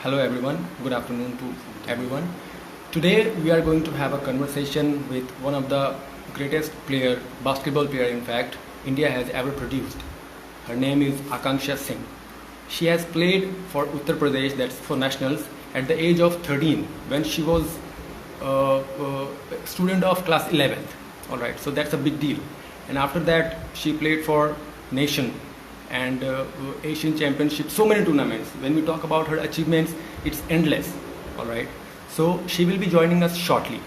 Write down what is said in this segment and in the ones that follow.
Hello everyone, good afternoon to everyone. Today we are going to have a conversation with one of the greatest basketball player in fact, India has ever produced. Her name is Akanksha Singh. She has played for Uttar Pradesh, that's for nationals, at the age of 13 when she was a student of class 11th. Alright, so that's a big deal. And after that, she played for nation and Asian Championship, so many tournaments. When we talk about her achievements, it's endless. All right. So she will be joining us shortly.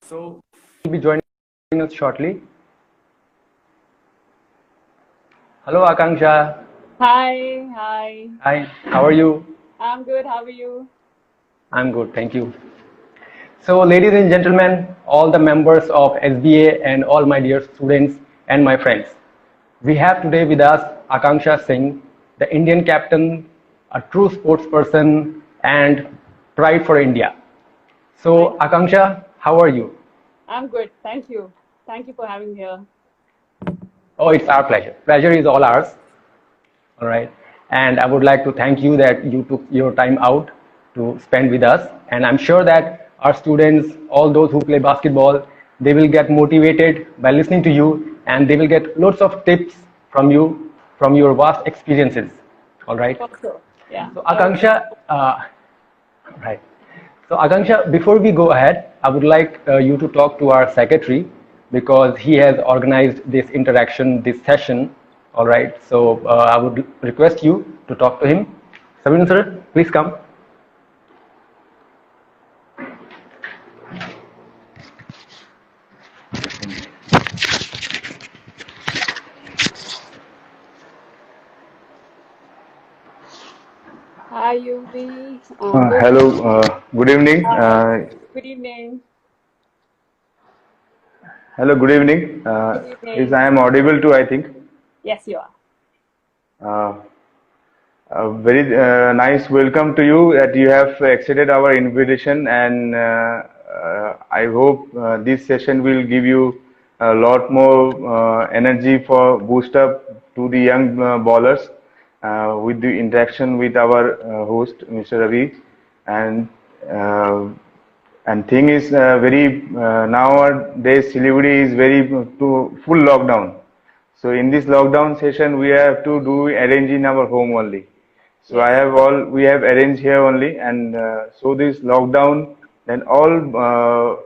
So she'll be joining us shortly. Hello, Akanksha. Hi, hi. Hi. How are you? I'm good. How are you? I'm good. Thank you. So, ladies and gentlemen, all the members of SBA and all my dear students and my friends, we have today with us Akanksha Singh, the Indian captain, a true sports person, and pride for India. So, Thank you. Akanksha, how are you? I'm good. Thank you. Thank you for having me here. Oh, it's our pleasure. Pleasure is all ours. All right. And I would like to thank you that you took your time out to spend with us. And I'm sure that our students, all those who play basketball, they will get motivated by listening to you and they will get lots of tips from you from your vast experiences. All right. For sure. Yeah, So, I will take Akanksha, right. So, Akanksha, before we go ahead, I would like you to talk to our secretary because he has organized this interaction, this session. All right. So, I would request you to talk to him. Sabin sir, please come. Hi, Yuvi. Good. Hello, good evening. Hi. Good evening. Hello, good evening. Good Is evening. I am audible too, I think. Yes, you are. Uh, a very nice welcome to you that you have accepted our invitation, and I hope this session will give you a lot more energy for boost up to the young bowlers with the interaction with our host, Mr. Ravi, and uh, and thing is very nowadays Siliguri is very to full lockdown. So in this lockdown session, we have to do arrange in our home only. So I Yes. have all we have arranged here only, and so this lockdown. Then all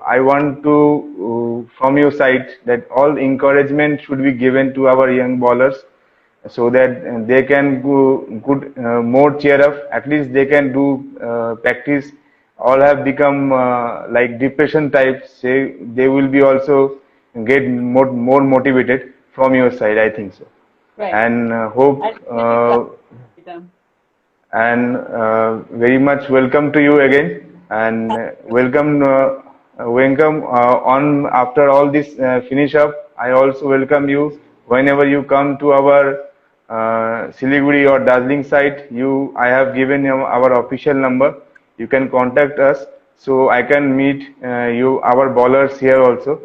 I want to from your side that all encouragement should be given to our young bowlers so that they can go good more cheer up. At least they can do practice. All have become like depression types. Say they will be also get more motivated from your side. I think so, Right. and I'll hope definitely try with them. and very much welcome to you again, and welcome on after all this finish up. I also welcome you whenever you come to our Siliguri or Darjeeling site. I have given you our official number. You can contact us so I can meet you our bowlers here also.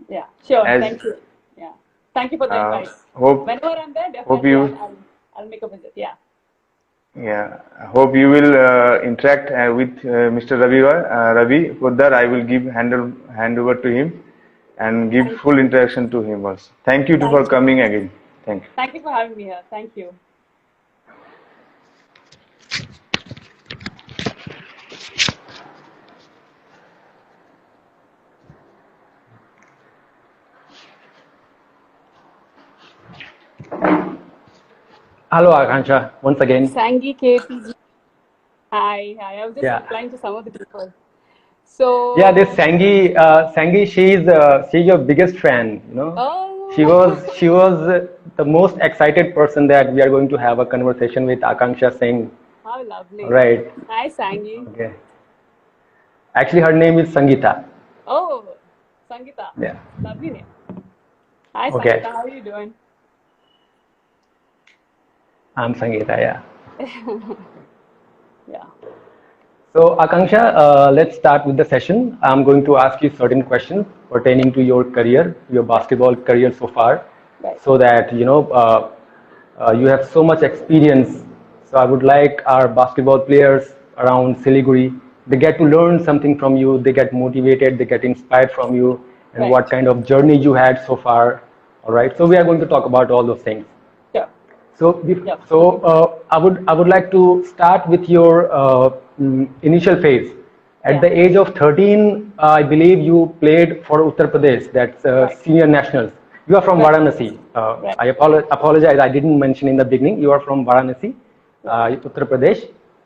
Yeah, sure. As Thank you. Yeah. Thank you for the invite. hope Whenever I'm there, hope definitely you I'll make a visit. Yeah. Yeah, I hope you will interact with Ravi Poddar. I will hand over to him and give Thank full you. interaction to him also. Thank you for Thank you. coming again. Thank you. Thank you for having me here. Thank you. Hello, Akanksha, once again. Sangi KPG. Hi, hi. I was just Yeah. replying to some of the people. Yeah, this So, Sangi, she's your biggest fan. You know, oh, she was the most excited person that we are going to have a conversation with Akanksha Singh. how All lovely. right. Hi, Sangi. Okay. Actually, her name is Sangeeta. Oh, Sangita. Yeah. Lovely name. Hi, Sangita. Okay. How are you doing? I'm Sangeeta. Yeah. Yeah. So, Akanksha, let's start with the session. I'm going to ask you certain questions pertaining to your career, your basketball career so far, Right. so that you have so much experience. So, I would like our basketball players around Siliguri, they get to learn something from you, they get motivated, they get inspired from you, and Right. what kind of journey you had so far. All right. So, we are going to talk about all those things. Sure. So, Yeah. I would like to start with your initial phase. At Yeah. the age of 13, I believe you played for Uttar Pradesh. That's Right. senior nationals. You are from Right. Varanasi. Right. I apologize. I didn't mention in the beginning. You are from Varanasi, Uttar Pradesh,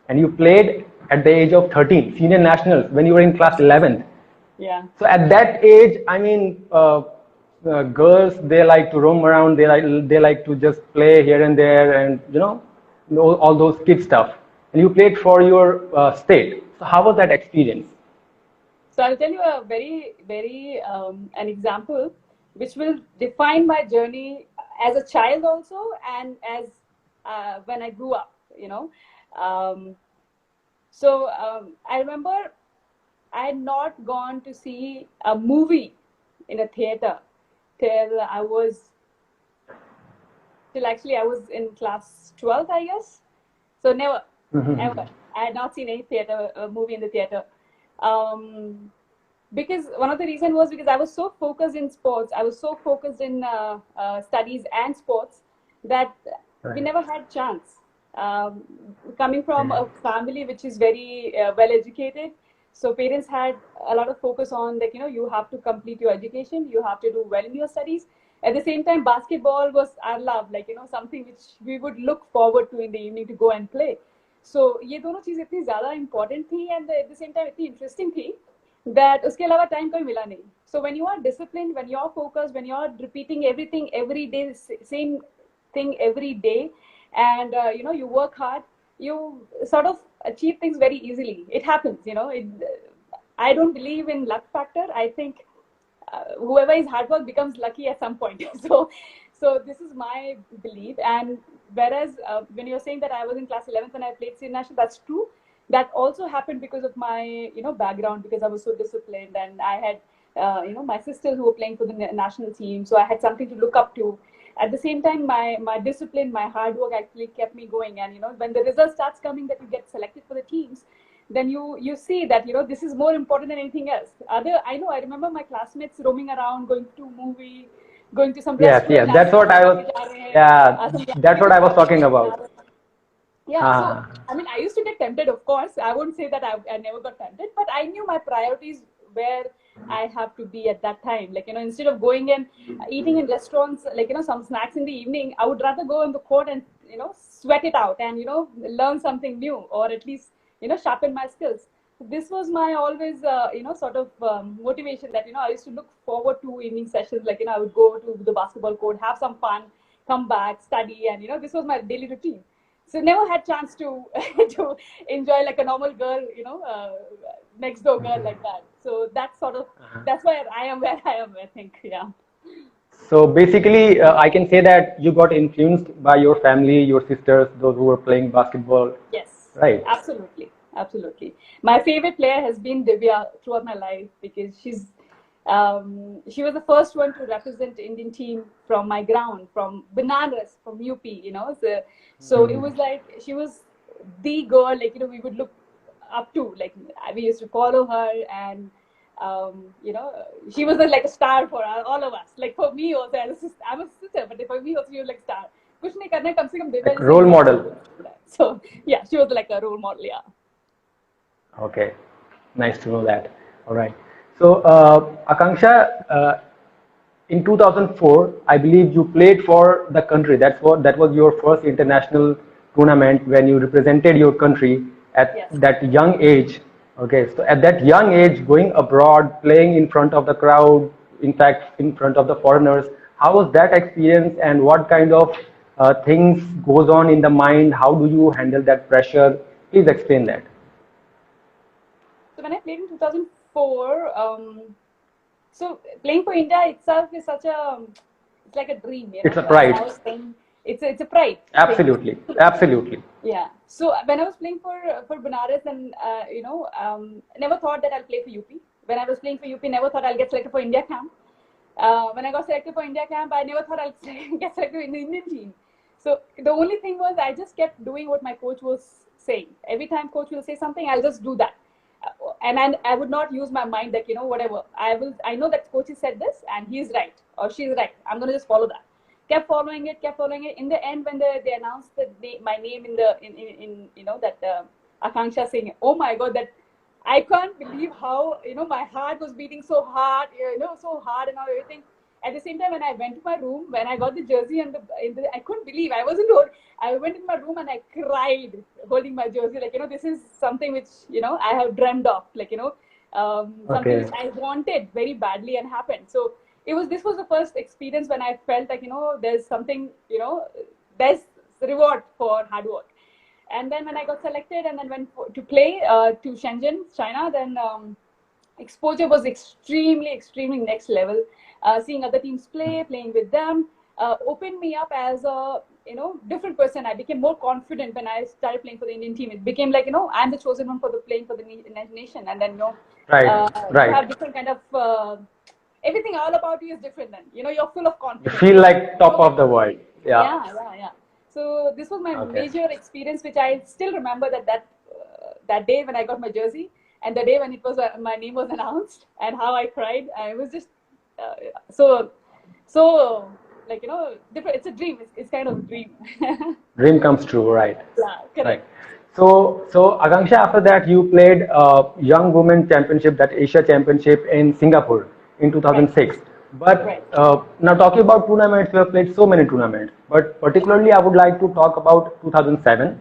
and you played at the age of 13, senior nationals, when you were in class 11th. Yeah. So at that age, I mean, girls, they like to roam around. They like to just play here and there, and all those kid stuff. And you played for your state. So how was that experience? So I'll tell you a very, very an example which will define my journey as a child also, and as when I grew up. I remember I had not gone to see a movie in a theater till I was in class 12th, I guess. So never, ever. I had not seen any theater movie in the theater. Because one of the reasons was because I was so focused in sports, I was so focused in studies and sports, that we never had chance. Coming from a family which is very well educated, so parents had a lot of focus on that, you have to complete your education, you have to do well in your studies. At the same time, basketball was our love, something which we would look forward to in the evening to go and play. So ये दोनों चीज़ इतनी ज़्यादा important थी, and at the same time इतनी interesting थी, that उसके अलावा time कोई मिला नहीं. So when you are disciplined, when you are focused, when you are repeating everything every day, same thing every day, and you work hard, you sort of achieve things very easily. It happens. I don't believe in luck factor. I think whoever is hard work becomes lucky at some point. So this is my belief. And whereas when you're saying that I was in class 11th when I played senior national, that's true. That also happened because of my background, because I was so disciplined, and I had my sisters who were playing for the national team, so I had something to look up to. At the same time, my discipline, my hard work actually kept me going. And when the result starts coming that you get selected for the teams, then you see that this is more important than anything else. I remember my classmates roaming around, going to movie, going to some restaurant. Yes, that's what I was. Yeah, that's what I was talking about. Yeah, so I mean, I used to get tempted, of course. I wouldn't say that I never got tempted, but I knew my priorities, where I have to be at that time. Instead of going and eating in restaurants, some snacks in the evening, I would rather go on the court and sweat it out and learn something new, or at least sharpen my skills. This was my always sort of motivation, that I used to look forward to evening sessions. I would go to the basketball court, have some fun, come back, study, and this was my daily routine. So never had chance to to enjoy like a normal girl, next door girl like that. So that's sort of that's why I am where I am, I think. Yeah. So basically, I can say that you got influenced by your family, your sisters, those who were playing basketball. Yes. Right. Absolutely. Absolutely. My favorite player has been Divya throughout my life, because she was the first one to represent the Indian team from my ground, from Banaras, from UP, So it was like she was the girl, we would look up to. We used to follow her, and she was like a star for all of us. Like for me also, I'm a sister, but for me also, she was like star. कुछ नहीं करना, कम से कम Divya like role model. So yeah, she was like a role model. Yeah. Okay, nice to know that. All right. So, Akanksha, in 2004, I believe you played for the country. That was your first international tournament when you represented your country at that young age. Okay, so at that young age, going abroad, playing in front of the crowd, in fact, in front of the foreigners, how was that experience, and what kind of things goes on in the mind? How do you handle that pressure? Please explain that. So when I played in 2004, so playing for India itself is it's like a dream. It's a pride. It's a pride. Absolutely, absolutely. Yeah. So when I was playing for Benares, and never thought that I'll play for UP. When I was playing for UP, never thought I'll get selected for India camp. When I got selected for India camp, I never thought I'll get selected in the Indian team. So the only thing was I just kept doing what my coach was saying. Every time coach will say something, I'll just do that. And I would not use my mind like, whatever. I know that coach has said this and he's right or she's right. I'm going to just follow that. Kept following it. In the end, when they announced my name in that Akanksha Singh, oh my God, that I can't believe how, my heart was beating so hard, so hard and all everything. At the same time, when I went to my room, when I got the jersey and I couldn't believe I wasn't. I went in my room and I cried holding my jersey. Like, this is something which, I have dreamed of. Like, something which I wanted very badly and happened. So this was the first experience when I felt like, there's something, there's reward for hard work. And then when I got selected and then went to play to Shenzhen, China, then exposure was extremely next level. Seeing other teams playing with them, opened me up as a different person. I became more confident when I started playing for the Indian team. It became like I'm the chosen one for playing for the nation, and then Right. you have different kind of everything all about you is different. Then you're full of confidence. You feel like top of the world. Yeah. Yeah. So this was my major experience, which I still remember that day when I got my jersey and the day when it was my name was announced and how I cried. I was just so like different. It's a dream. It's kind of a dream. Dream comes true, right? Yeah, correct. Right. So Akanksha, after that you played Young Women Championship, that Asia Championship in Singapore in 2006. Right. But now talking about tournaments, you have played so many tournaments. But particularly, I would like to talk about 2007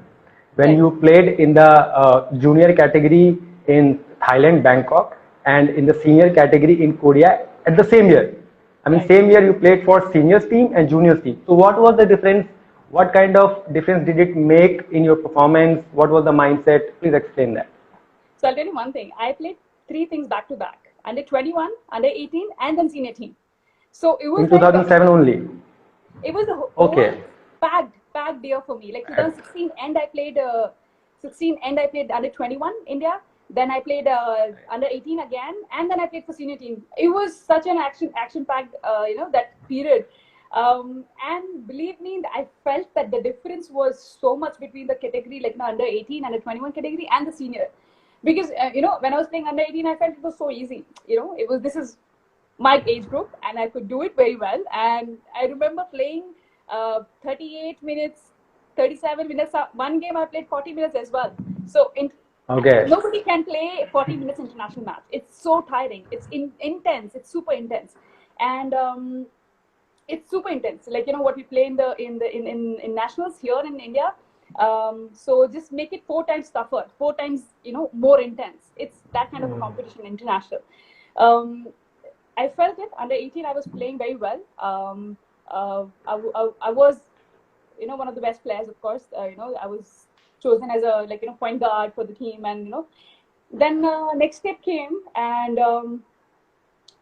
when you played in the junior category in Thailand, Bangkok, and in the senior category in Korea at the same year. I mean, same year you played for seniors team and juniors team. So what was the difference? What kind of difference did it make in your performance? What was the mindset? Please explain that. So I'll tell you one thing. I played 3 things back to back: under 21, under 18, and then senior team. So it was in 2007 only. It was a whole packed year for me. Like 2016, and I played 16, and I played under 21 India. Then I played under 18 again, and then I played for senior team. It was such an action-packed, that period. And believe me, I felt that the difference was so much between the category, like under 18, under 21 category, and the senior. Because when I was playing under 18, I felt it was so easy. This is my age group, and I could do it very well. And I remember playing 38 minutes, 37 minutes. One game I played 40 minutes as well. So nobody can play 40 minutes international match. It's so tiring. It's intense. It's super intense, and it's super intense. Like what we play in nationals here in India. So just make it 4 times tougher, 4 times more intense. It's that kind of a competition international. I felt it under 18. I was playing very well. I was one of the best players, of course. I was chosen as a point guard for the team, and then next step came, and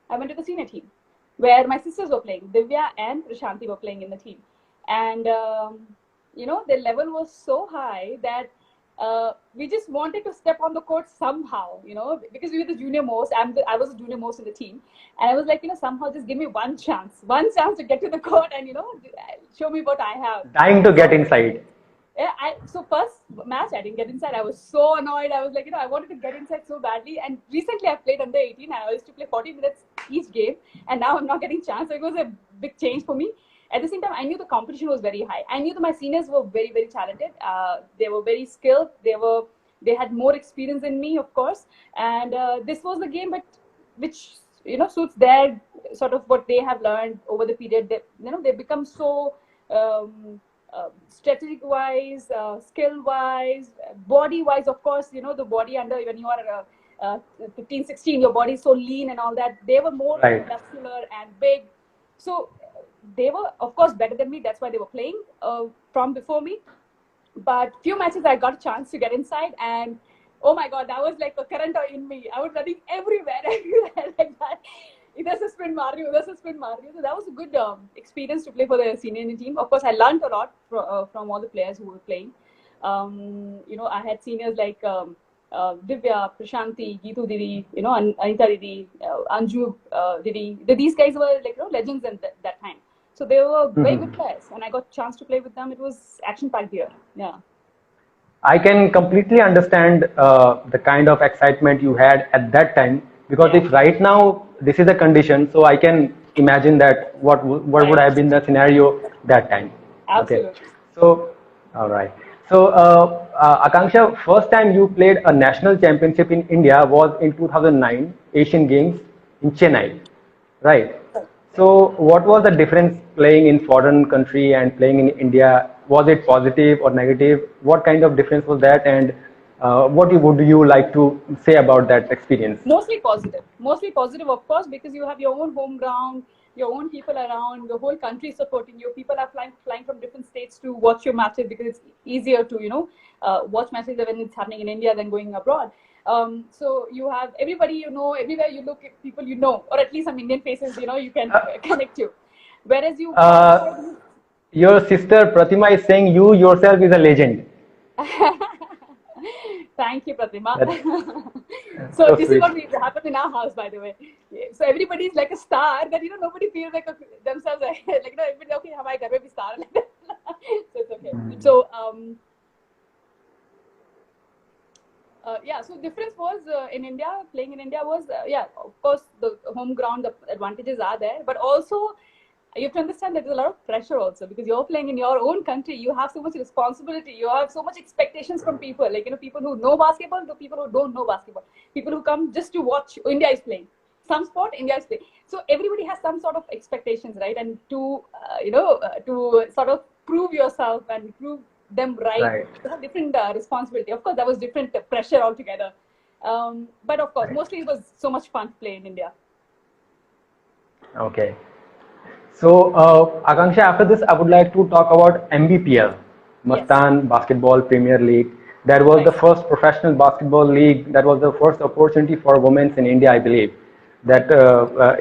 I went to the senior team where my sisters were playing. Divya and Prashanti were playing in the team, and the level was so high that we just wanted to step on the court somehow, because we were the junior most. I was the junior most in the team, and I was like, somehow just give me one chance to get to the court and show me what I have. Dying to get inside. Yeah, so first match I didn't get inside. I was so annoyed. I was like, I wanted to get inside so badly. And recently I played under 18 and I used to play 40 minutes each game, and now I'm not getting chance. So it was a big change for me. At the same time, I knew the competition was very high. I knew that my seniors were very, very talented. They were very skilled. They had more experience than me, of course. And this was the game, but which suits their sort of what they have learned over the period. They become so strategic wise, skill wise, body wise. Of course, the body under when you are 15, 16, your body is so lean and all that. They were more muscular and big. So they were, of course, better than me. That's why they were playing from before me. But few matches I got a chance to get inside, and oh my God, that was like a current in me. I was running everywhere like that. Either sprint maar rahi hu, sprint maar rahi hu. So that was a good experience to play for the senior team. Of course, I learned a lot from all the players who were playing. I had seniors like Divya, Prashanti, Geetu Didi, Anita Didi, Anju Didi. These guys were like legends in that time. So they were very good players, and I got a chance to play with them. It was action-packed year. Yeah. I can completely understand the kind of excitement you had at that time, because if right now this is the condition, so I can imagine that what would have been the scenario that time. Absolutely. Okay. So, all right. So, Akanksha, first time you played a national championship in India was in 2009 Asian Games in Chennai, right? So, what was the difference playing in foreign country and playing in India? Was it positive or negative? What kind of difference was that, and would you like to say about that experience? Mostly positive, of course, because you have your own home ground, your own people around, the whole country supporting you. People are flying from different states to watch your matches, because it's easier to watch matches when it's happening in India than going abroad. So you have everybody, everywhere you look, people or at least some Indian faces, you can connect to. Whereas your sister Pratima is saying you yourself is a legend. Thank you, Pratima. So this is what happened in our house, by the way. So everybody is like a star that nobody feels like themselves like everybody, okay, हमारे घर में भी star like that. So it's okay. So so difference was in India, playing in India was of course the home ground, the advantages are there, but also you have to understand that there's a lot of pressure also, because you're playing in your own country. You have so much responsibility. You have so much expectations from people, people who know basketball to people who don't know basketball. People who come just to watch India is playing. Some sport, India is playing. So everybody has some sort of expectations, right? And to, to sort of prove yourself and prove them right. You have different responsibility. Of course, that was different pressure altogether. But of course, mostly it was so much fun to play in India. Okay. So, Akanksha, after this, I would like to talk about MBPL, Mastan Basketball Premier League. That was the first professional basketball league. That was the first opportunity for women in India, I believe. That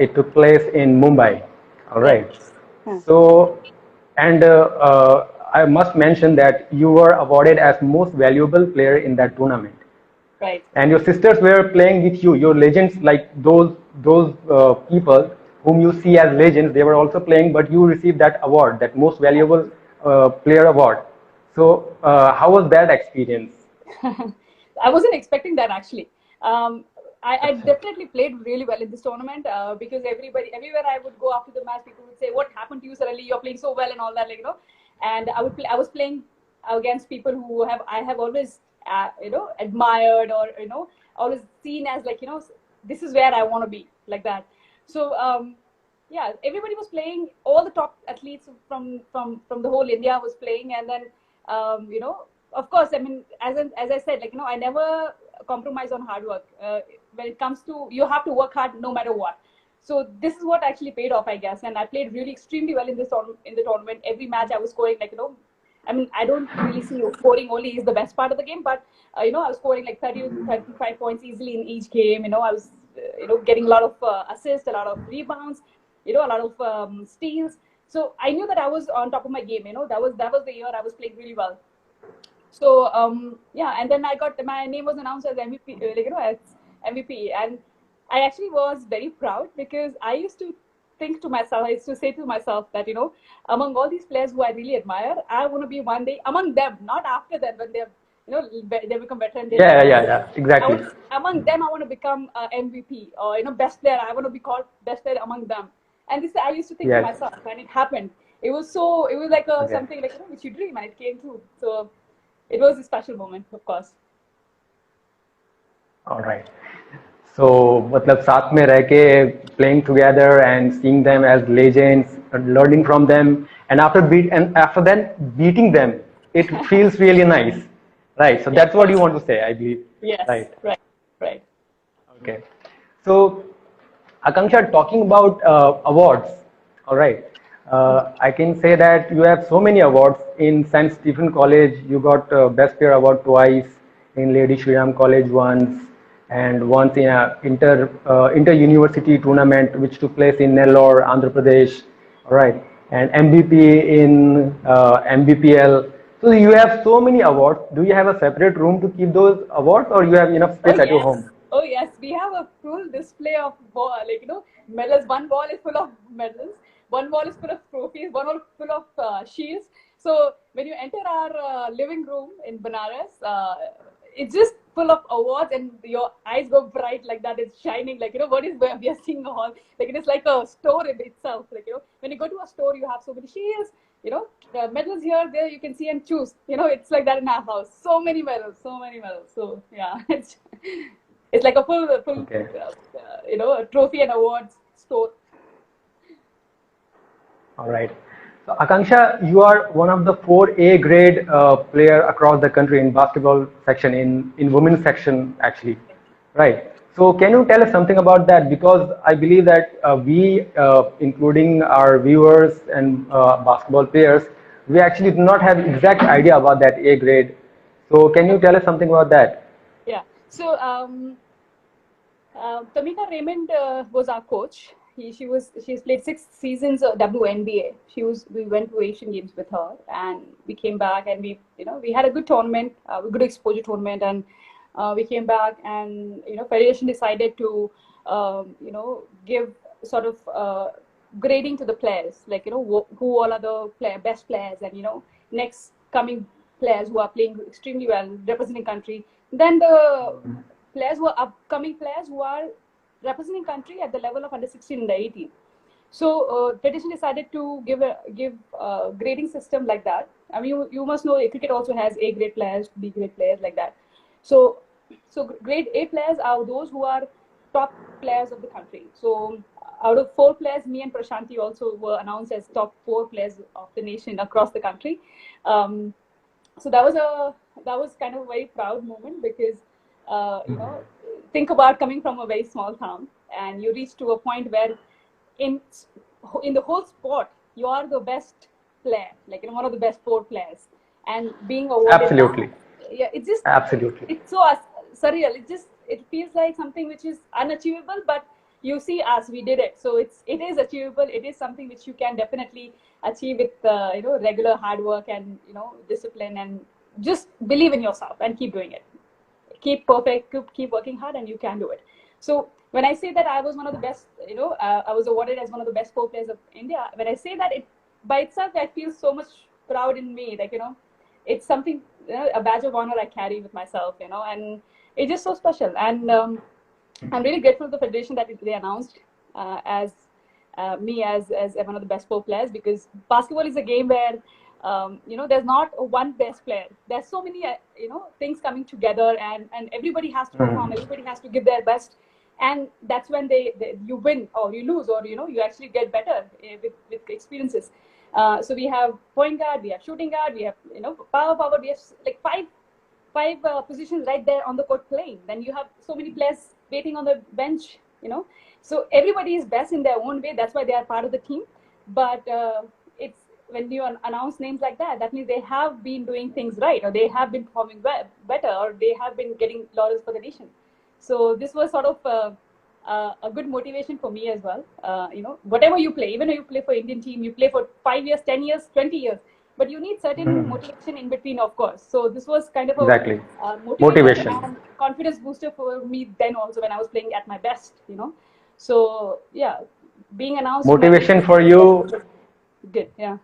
it took place in Mumbai. All right. So, and I must mention that you were awarded as most valuable player in that tournament. Right. And your sisters were playing with you. Your legends, like those people whom you see as legends, they were also playing, but you received that award, that most valuable player award. So how was that experience? I wasn't expecting that, actually. I definitely played really well in this tournament because everywhere I would go after the match, people would say, "What happened to you suddenly? You're playing so well," and all that, And I was playing against people who I have always admired, or always seen as this is where I want to be, like that. So everybody was playing. All the top athletes from the whole India was playing, and then of course, I mean, as I said, I never compromise on hard work. When it comes to, you have to work hard no matter what. So this is what actually paid off, I guess, and I played really extremely well in the tournament. Every match I was scoring I mean, I don't really see scoring only is the best part of the game, but I was scoring 30 to 35 points easily in each game. I was getting a lot of assists, a lot of rebounds, a lot of steals. So I knew that I was on top of my game. That was the year I was playing really well. So and then my name was announced as MVP, as MVP, and I actually was very proud, because I used to think to myself, I used to say to myself that among all these players who I really admire, I want to be one day among them, not after them when they become better. And exactly. Among them, I want to become MVP, or best player. I want to be called best player among them. And this I used to think to myself, and it happened. It was like something which you dream, and it came true. So it was a special moment, of course. All right. So, मतलब साथ में रह के playing together and seeing them as legends, learning from them, and after then beating them, it feels really nice, right? So that's what you want to say, I believe. Yes. Right. Okay. So, Akanksha, talking about awards, all right. I can say that you have so many awards. In St. Stephen College, you got Best Player Award twice. In Lady Shri Ram College once, and once in a inter-university tournament which took place in Nellore, Andhra Pradesh. All right, and MVP in MBPL. So you have so many awards. Do you have a separate room to keep those awards, or you have enough space Oh at your yes. home? Oh yes. We have a full display of like medals. One wall is full of medals. One wall is full of trophies. One wall full of shields. So when you enter our living room in Banaras, it's just full of awards, and your eyes go bright like that. It's shining like what is we are seeing all like it is like a store in itself. Like when you go to a store, you have so many shields. Medals here, there you can see and choose. It's like that in our house. So many medals, so many medals. So yeah, it's like a full Okay. a trophy and awards store. All right. So Akanksha, you are one of the 4A grade player across the country in basketball section, in women's section actually, right? So can you tell us something about that? Because I believe that we, including our viewers and basketball players, we actually do not have exact idea about that A grade. So can you tell us something about that? Yeah. So Tamika Raymond was our coach. She's played 6 seasons of WNBA. We went to Asian Games with her, and we came back, and we had a good tournament, a good exposure tournament, and we came back, and Federation decided to give sort of grading to the players, like who all are the best players, and next coming players who are playing extremely well, representing country. Then the players who are upcoming players who are representing country at the level of under 16 and 18. So Federation decided to give a grading system like that. I mean, you must know cricket also has A grade players, B grade players like that. So grade A players are those who are top players of the country. So out of 4 players, me and Prashanti also were announced as top 4 players of the nation across the country. So that was kind of a very proud moment, because think about coming from a very small town, and you reach to a point where in the whole sport you are the best player, like one of the best 4 players, and being awarded Absolutely. that. Yeah, Absolutely. it's so surreal. It feels like something which is unachievable, but you see us, we did it. So it is achievable. It is something which you can definitely achieve with regular hard work and discipline, and just believe in yourself and keep doing it. Keep working hard, and you can do it. So when I say that I was one of the best, I was awarded as one of the best 4 players of India. When I say that, it by itself, I feel so much proud in me. Like it's something, a badge of honor I carry with myself. And it's just so special. And I'm really grateful to the federation that they announced as me as one of the best 4 players, because basketball is a game where there's not one best player. There's so many things coming together, and everybody has to perform. Everybody has to give their best, and that's when you win or you lose, or you actually get better with experiences. So we have point guard, we have shooting guard, we have power forward, we have like five positions right there on the court playing. Then you have so many players waiting on the bench. So everybody is best in their own way. That's why they are part of the team. But it's when you announce names like that, that means they have been doing things right, or they have been performing better, or they have been getting laurels for the nation. So this was sort of a good motivation for me as well. Whatever you play, even if you play for Indian team, you play for 5 years, 10 years, 20 years, but you need certain motivation in between, of course. So this was kind of a Exactly. motivation Motivation. and confidence booster for me then also, when I was playing at my best. So yeah, being announced. Motivation for you. Good, yeah.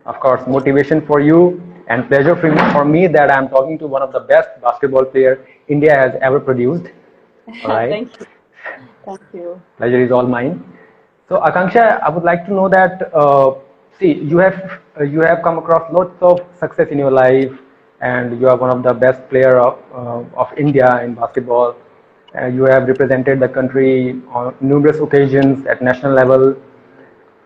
Of course, motivation for you, and pleasure for me that I'm talking to one of the best basketball player India has ever produced. All right. Thank you. Thank you. Pleasure is all mine. So Akanksha, I would like to know that see, you have come across lots of success in your life, and you are one of the best player of India in basketball. You have represented the country on numerous occasions at national level.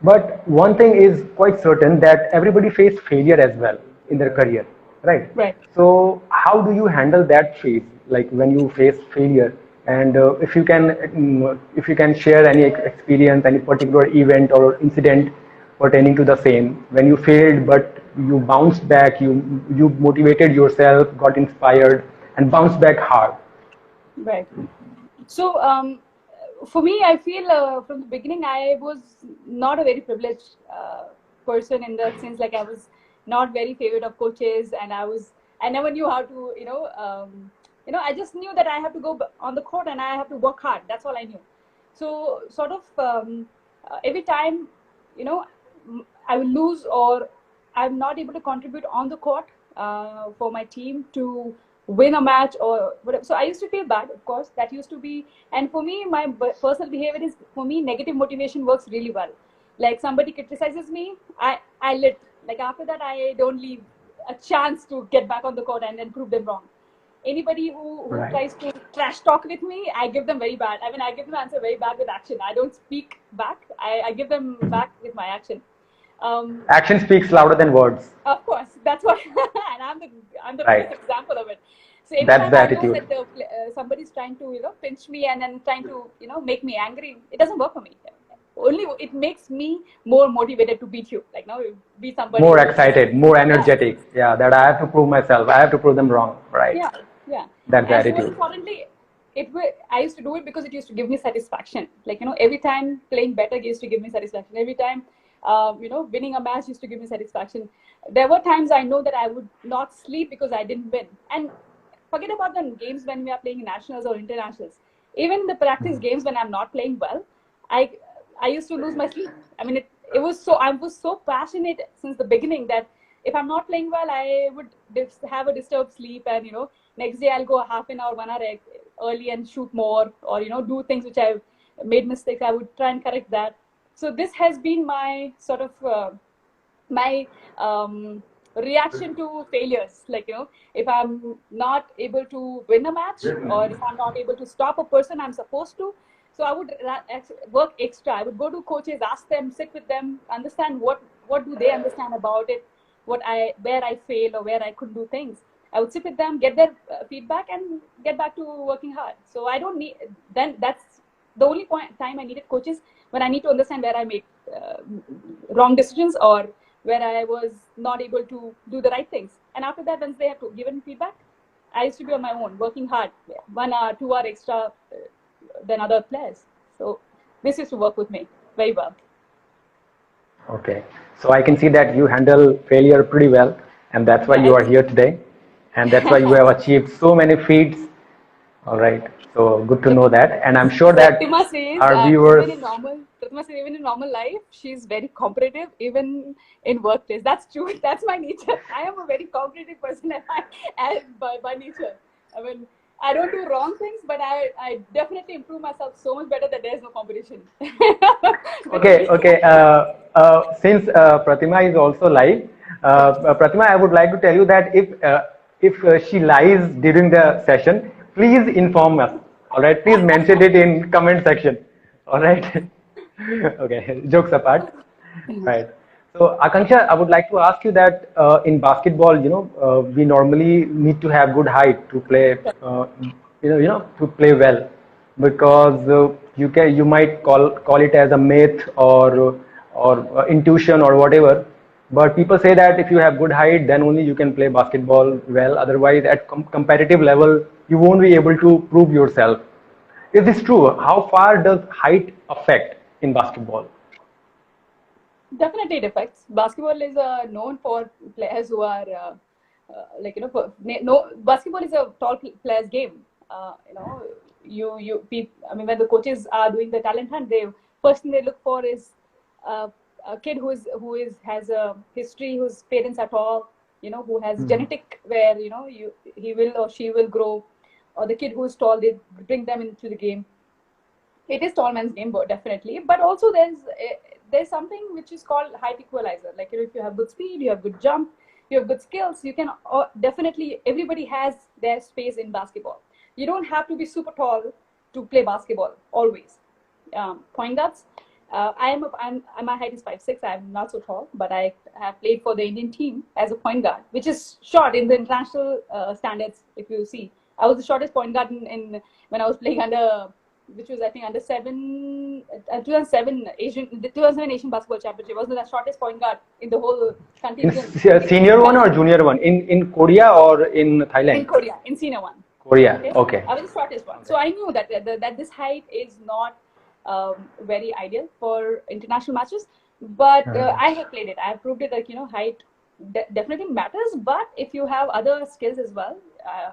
But one thing is quite certain, that everybody face failure as well in their career, right? Right. So how do you handle that phase, like when you face failure? And if you can share any experience, any particular event or incident pertaining to the same, when you failed but you bounced back, you motivated yourself, got inspired, and bounced back hard. Right. So for me, I feel from the beginning I was not a very privileged person, in the sense like I was not very favorite of coaches, and I never knew how to, I just knew that I have to go on the court and I have to work hard. That's all I knew. So sort of every time, I will lose or I'm not able to contribute on the court for my team to win a match or whatever. So I used to feel bad, of course. That used to be, and for me, my personal behavior is, for me, negative motivation works really well. Like somebody criticizes me, I lit. Like after that, I don't leave a chance to get back on the court and then prove them wrong. Anybody who Right. tries to trash talk with me, I give them very bad. I mean, I give them answer very bad with action. I don't speak back. I give them back with my action. Action speaks louder than words. Of course, that's what, and I'm the Right. best example of it. So every That's time the I know attitude. that somebody's trying to pinch me and then trying to make me angry, it doesn't work for me. Only it makes me more motivated to beat you. Like now, be somebody More who- excited, more energetic. Yeah, that I have to prove myself. I have to prove them wrong. Right. Yeah, yeah. That's the And most attitude. importantly, I used to do it because it used to give me satisfaction. Like every time playing better used to give me satisfaction. Every time, winning a match used to give me satisfaction. There were times I know that I would not sleep because I didn't win. And forget about the games when we are playing nationals or internationals. Even the practice games when I'm not playing well, I used to lose my sleep. I mean, I was so passionate since the beginning that if I'm not playing well, I would have a disturbed sleep, and next day I'll go half an hour, 1 hour early and shoot more, or do things which I've made mistakes. I would try and correct that. So this has been my sort of my reaction to failures. Like if I'm not able to win a match, or if I'm not able to stop a person I'm supposed to, so I would work extra. I would go to coaches, ask them, sit with them, understand what do they understand about it, where I fail or where I couldn't do things. I would sit with them, get their feedback, and get back to working hard. So I don't need, then that's the only time I needed coaches, when I need to understand where I make wrong decisions or where I was not able to do the right things. And after that, once they have given feedback, I used to be on my own, working hard, 1 hour, 2 hour extra than other players. So this used to work with me very well. Okay. So I can see that you handle failure pretty well, and that's why you are here today, and that's why you have achieved so many feats. All right. So good to know that, and I'm sure that Pratima says, our viewers. even in normal life, she's very competitive, even in workplace. That's true. That's my nature. I am a very competitive person by nature. I mean, I don't do wrong things, but I definitely improve myself so much better that there's no competition. Okay. Since Pratima is also live, Pratima, I would like to tell you that if she lies during the session, please inform us. All right. Please mention it in comment section. All right. Okay. Jokes apart. Right. So Akanksha, I would like to ask you that in basketball, we normally need to have good height to play, to play well, because you might call it as a myth or intuition or whatever. But people say that if you have good height, then only you can play basketball well. Otherwise, at competitive level, you won't be able to prove yourself. Is this true? How far does height affect in basketball? Definitely it affects. Basketball is known for players who are basketball is a tall players game. I mean, when the coaches are doing the talent hunt, first thing they look for is a kid who has a history, whose parents are tall, who has genetic where he will or she will grow, or the kid who is tall, they bring them into the game. It is tall man's game, definitely, but also there's something which is called height equalizer. Like if you have good speed, you have good jump, you have good skills, you can definitely, everybody has their space in basketball. You don't have to be super tall to play basketball always. Point guards, my height is 5'6". I'm not so tall, but I have played for the Indian team as a point guard, which is short in the international standards. If you see, I was the shortest point guard in when I was playing which was I think under 2007 Asian Basketball Championship. I was the shortest point guard in the whole contingent. Senior one or junior one? In Korea or in Thailand? In Korea, in senior one. Korea, okay. I was the shortest one. So I knew that this height is not very ideal for international matches. But I have played it. I have proved it that height definitely matters. But if you have other skills as well,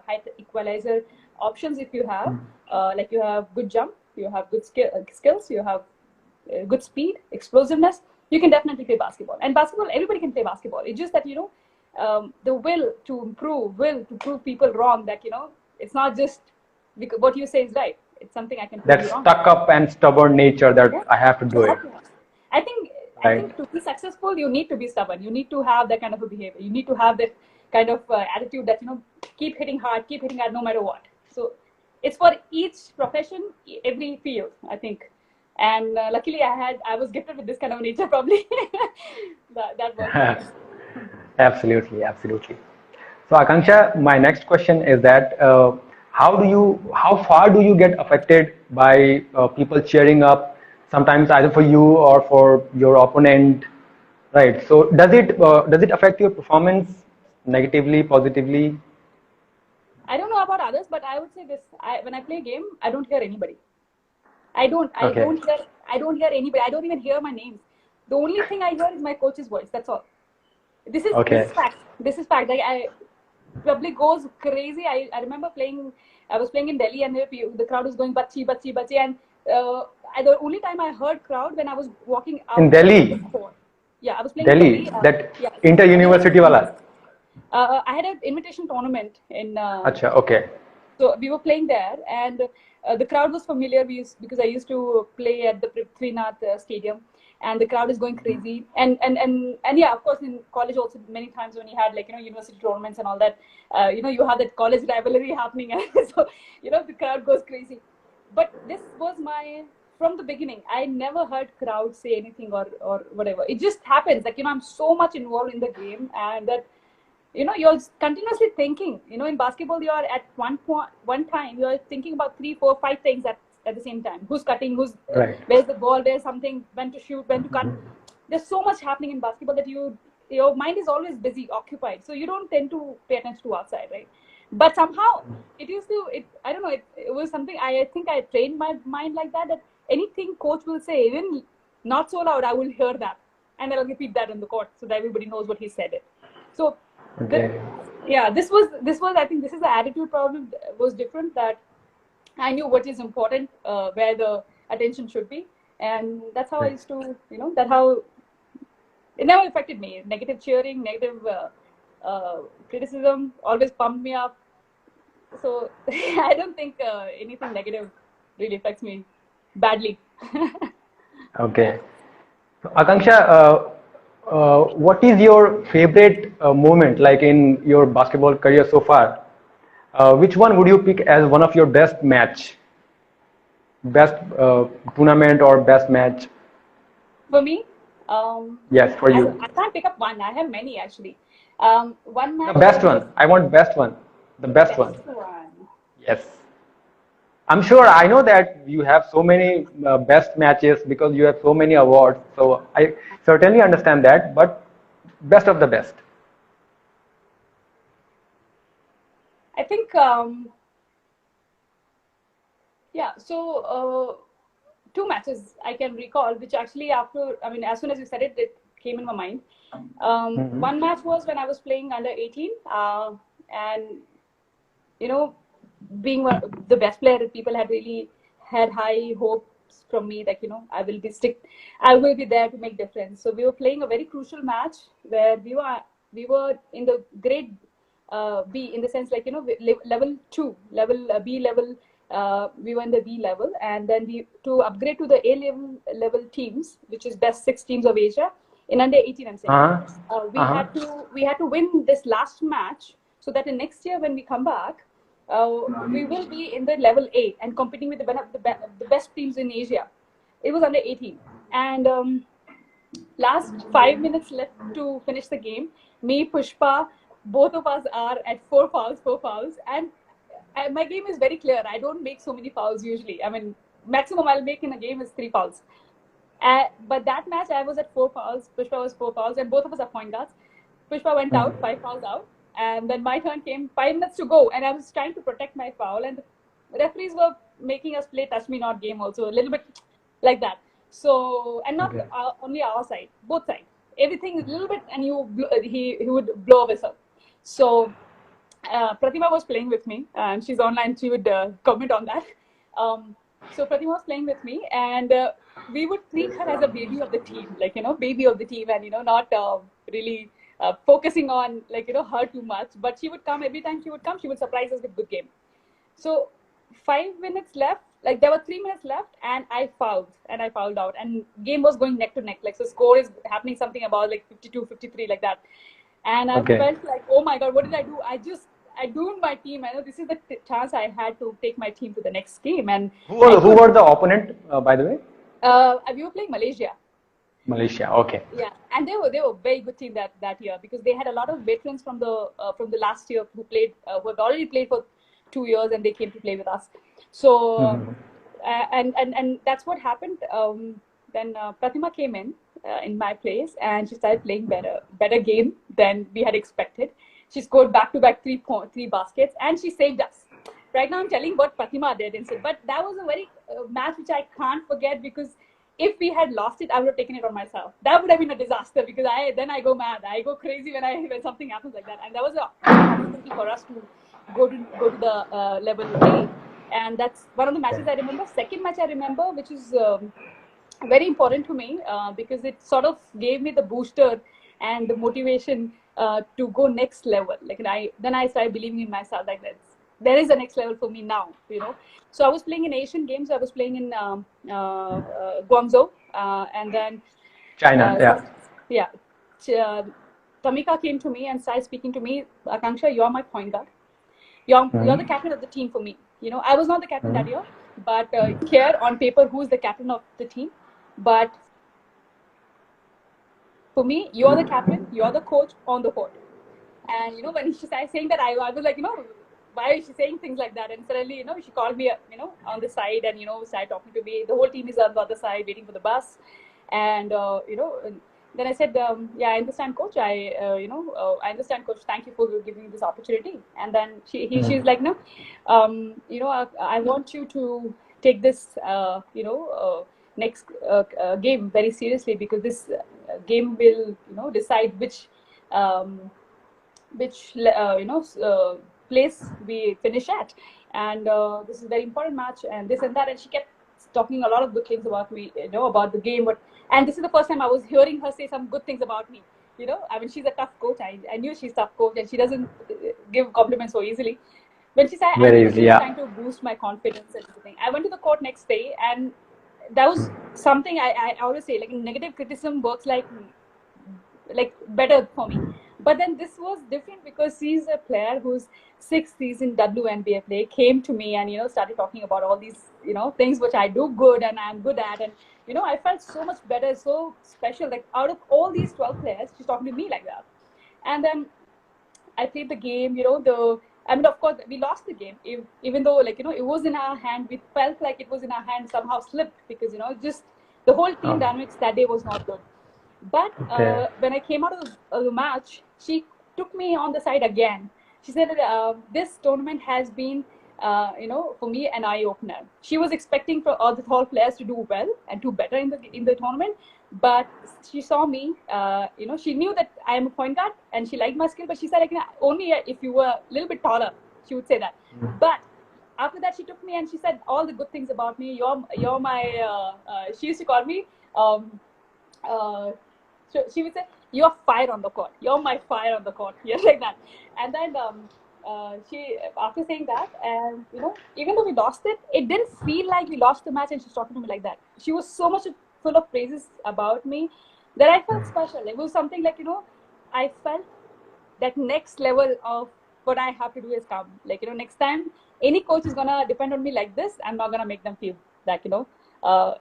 height equalizer options, if you have, like you have good jump, you have good skills, you have good speed, explosiveness, you can definitely play basketball. And basketball, everybody can play basketball. It's just that, the will to improve, will to prove people wrong, that, it's not just because what you say is right. It's something I can prove That you wrong. stuck up and stubborn nature that Yeah. I have to do it. I think Right. to be successful, you need to be stubborn. You need to have that kind of a behavior. You need to have that kind of attitude that, keep hitting hard no matter what. So it's for each profession, every field, I think. And luckily, I was gifted with this kind of nature, probably. that was. Absolutely, absolutely. So Akanksha, my next question is that how far do you get affected by people cheering up, sometimes either for you or for your opponent, right? So does it affect your performance negatively, positively? I don't know about others, but I would say this: when I play a game, I don't hear anybody. I don't hear anybody. I don't even hear my names. The only thing I hear is my coach's voice. That's all. This is fact. This is fact. Like, public goes crazy. I remember I was playing in Delhi, and the crowd was going bachi, bachi, bachi, and the only time I heard crowd when I was walking out In Delhi? Yeah, I was playing Delhi, in Delhi. that Yeah. inter-university wala? I had an invitation tournament in. Acha, okay. So we were playing there, and the crowd was familiar. Because I used to play at the Prithvinath Stadium, and the crowd is going crazy. And yeah, of course, in college also many times when you had university tournaments and all that, you have that college rivalry happening, and so the crowd goes crazy. But this was from the beginning. I never heard crowd say anything or whatever. It just happens. Like I'm so much involved in the game, and that. You're continuously thinking. In basketball, you're at one time, you're thinking about 3, 4, 5 things at the same time. Who's cutting? Right. Where's the ball? Where's something? When to shoot? When to cut? There's so much happening in basketball that your mind is always busy, occupied. So you don't tend to pay attention to outside, right? But somehow it used to. I don't know. It was something. I think I trained my mind like that. That anything coach will say, even not so loud, I will hear that, and I'll repeat that on the court so that everybody knows what he said. So. Okay. This was. I think this is the attitude problem was different. That I knew what is important, where the attention should be, and that's how I used to. That how it never affected me. Negative cheering, negative criticism always pumped me up. So I don't think anything negative really affects me badly. Okay. So, Akanksha, what is your favorite moment, like in your basketball career so far? Which one would you pick as one of your best match, best tournament or best match? For me, yes, for you. I can't pick up one. I have many actually. One match. The best one. I want best one. The best one. Yes. I'm sure I know that you have so many best matches because you have so many awards. So I certainly understand that, but best of the best. I think, yeah, so 2 matches I can recall, which actually as soon as you said it, it came in my mind. One match was when I was playing under 18, and, being the best player, people had really had high hopes from me that, I will be there to make difference. So we were playing a very crucial match where we were in the grade B, in the sense like, level 2, B level, we were in the B level, and then to upgrade to the A level teams, which is best 6 teams of Asia, in under 18, I'm saying. We had to win this last match so that the next year when we come back, we will be in the level A and competing with the best teams in Asia. It was under 18. And last 5 minutes left to finish the game. Me, Pushpa, both of us are at 4 fouls. And my game is very clear. I don't make so many fouls usually. Maximum I'll make in a game is 3 fouls. But that match, I was at 4 fouls. Pushpa was 4 fouls. And both of us are point guards. Pushpa went out, 5 fouls out. And then my turn came, 5 minutes to go, and I was trying to protect my foul, and the referees were making us play touch me not game also, a little bit like that. So, and not only our side, both sides. everything a little bit, and he would blow a whistle. So Pratima was playing with me, and she's online. She would comment on that. So Pratima was playing with me, and we would treat her as a baby of the team, like, baby of the team, and not really focusing on, like, her too much. But she would come every time she would come. She would surprise us with good game. So 5 minutes left, like there were 3 minutes left, and I fouled out, and game was going neck to neck. Like, so score is happening something about like 52, 53, like that. And I felt like, oh my God, what did I do? I doomed my team. I know this is the chance I had to take my team to the next game. And who were the opponent, by the way? We were playing Malaysia. Malaysia, okay. Yeah, and they were a very good team that year, because they had a lot of veterans from the last year who had already played for 2 years, and they came to play with us. So and that's what happened. Then Pratima came in my place, and she started playing better game than we had expected. She scored back-to-back three baskets, and she saved us. Right now, I'm telling what Pratima did instead. But that was a very match which I can't forget, because if we had lost it, I would have taken it on myself. That would have been a disaster, because I go mad. I go crazy when something happens like that. And that was an opportunity for us to go to the level A. And that's one of the matches I remember. Second match I remember, which is very important to me, because it sort of gave me the booster and the motivation to go next level. Like, then I started believing in myself, like that. There is a next level for me now, So I was playing in Asian Games. I was playing in Guangzhou, and then China. Tamika came to me and started speaking to me. Akanksha, you're my point guard. You're the captain of the team for me. I was not the captain that year, but here on paper, who's the captain of the team? But for me, you're the captain. You're the coach on the court. And when she started saying that, I was like, why is she saying things like that? And suddenly, she called me, on the side, and started talking to me. The whole team is on the other side waiting for the bus, and then I said, yeah, I understand, coach. I understand, coach. Thank you for giving me this opportunity. And then she's like, no, I want you to take this, next game very seriously, because this game will, decide which place we finish at, and this is a very important match, and this and that. And she kept talking a lot of good things about me, about the game. And this is the first time I was hearing her say some good things about me. I mean, she's a tough coach. I knew she's a tough coach, and she doesn't give compliments so easily. When she said, very easily, she was trying to boost my confidence and everything. I went to the court next day, and that was something I always say, like, negative criticism works like better for me. But then this was different, because she's a player who's 6th season WNBA play, came to me and started talking about all these things which I do good and I'm good at, and I felt so much better, so special. Like, out of all these 12 players, she's talking to me like that. And then I played the game. Of course, we lost the game, even though, like, it was in our hand. We felt like it was in our hand, somehow slipped, because just the whole team dynamics that day was not good. But when I came out of the match, she took me on the side again. She said, this tournament has been, for me, an eye-opener. She was expecting for all the 12 players to do well and do better in the tournament. But she saw me, she knew that I am a point guard, and she liked my skill. But she said, like, only if you were a little bit taller, she would say that. But after that, she took me and she said all the good things about me. You're my, she used to call me, so she would say, you're fire on the court. You're my fire on the court. Yes, like that. And then she, after saying that, and even though we lost it, it didn't feel like we lost the match, and she's talking to me like that. She was so much full of praises about me that I felt special. It was something like, I felt that next level of what I have to do is come. Like, next time any coach is gonna depend on me like this, I'm not gonna make them feel like,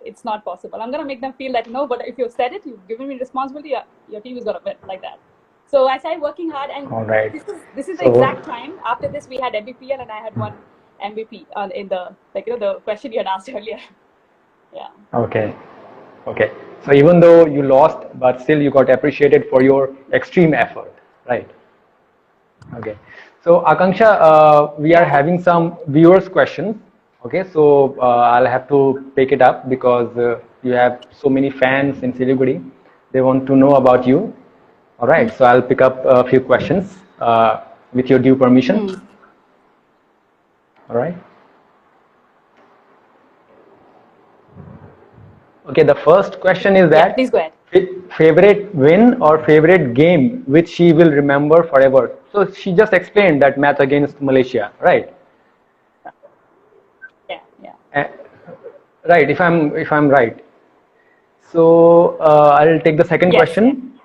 it's not possible. I'm gonna make them feel that, but if you've said it, you've given me responsibility, your team is gonna win, like that. So I started working hard, and this is the exact time. After this, we had MVPL, and I had won MVP in the the question you had asked earlier. Yeah. Okay. So even though you lost, but still you got appreciated for your extreme effort, right? Okay. So Akanksha, we are having some viewers' questions. Okay, so I'll have to pick it up, because you have so many fans in Siliguri. They want to know about you. All right, so I'll pick up a few questions with your due permission. All right. Okay, the first question is that please go ahead. Favorite win or favorite game which she will remember forever. So she just explained that match against Malaysia, right? Yeah. Right, if I'm right. So I'll take the second Yes, question.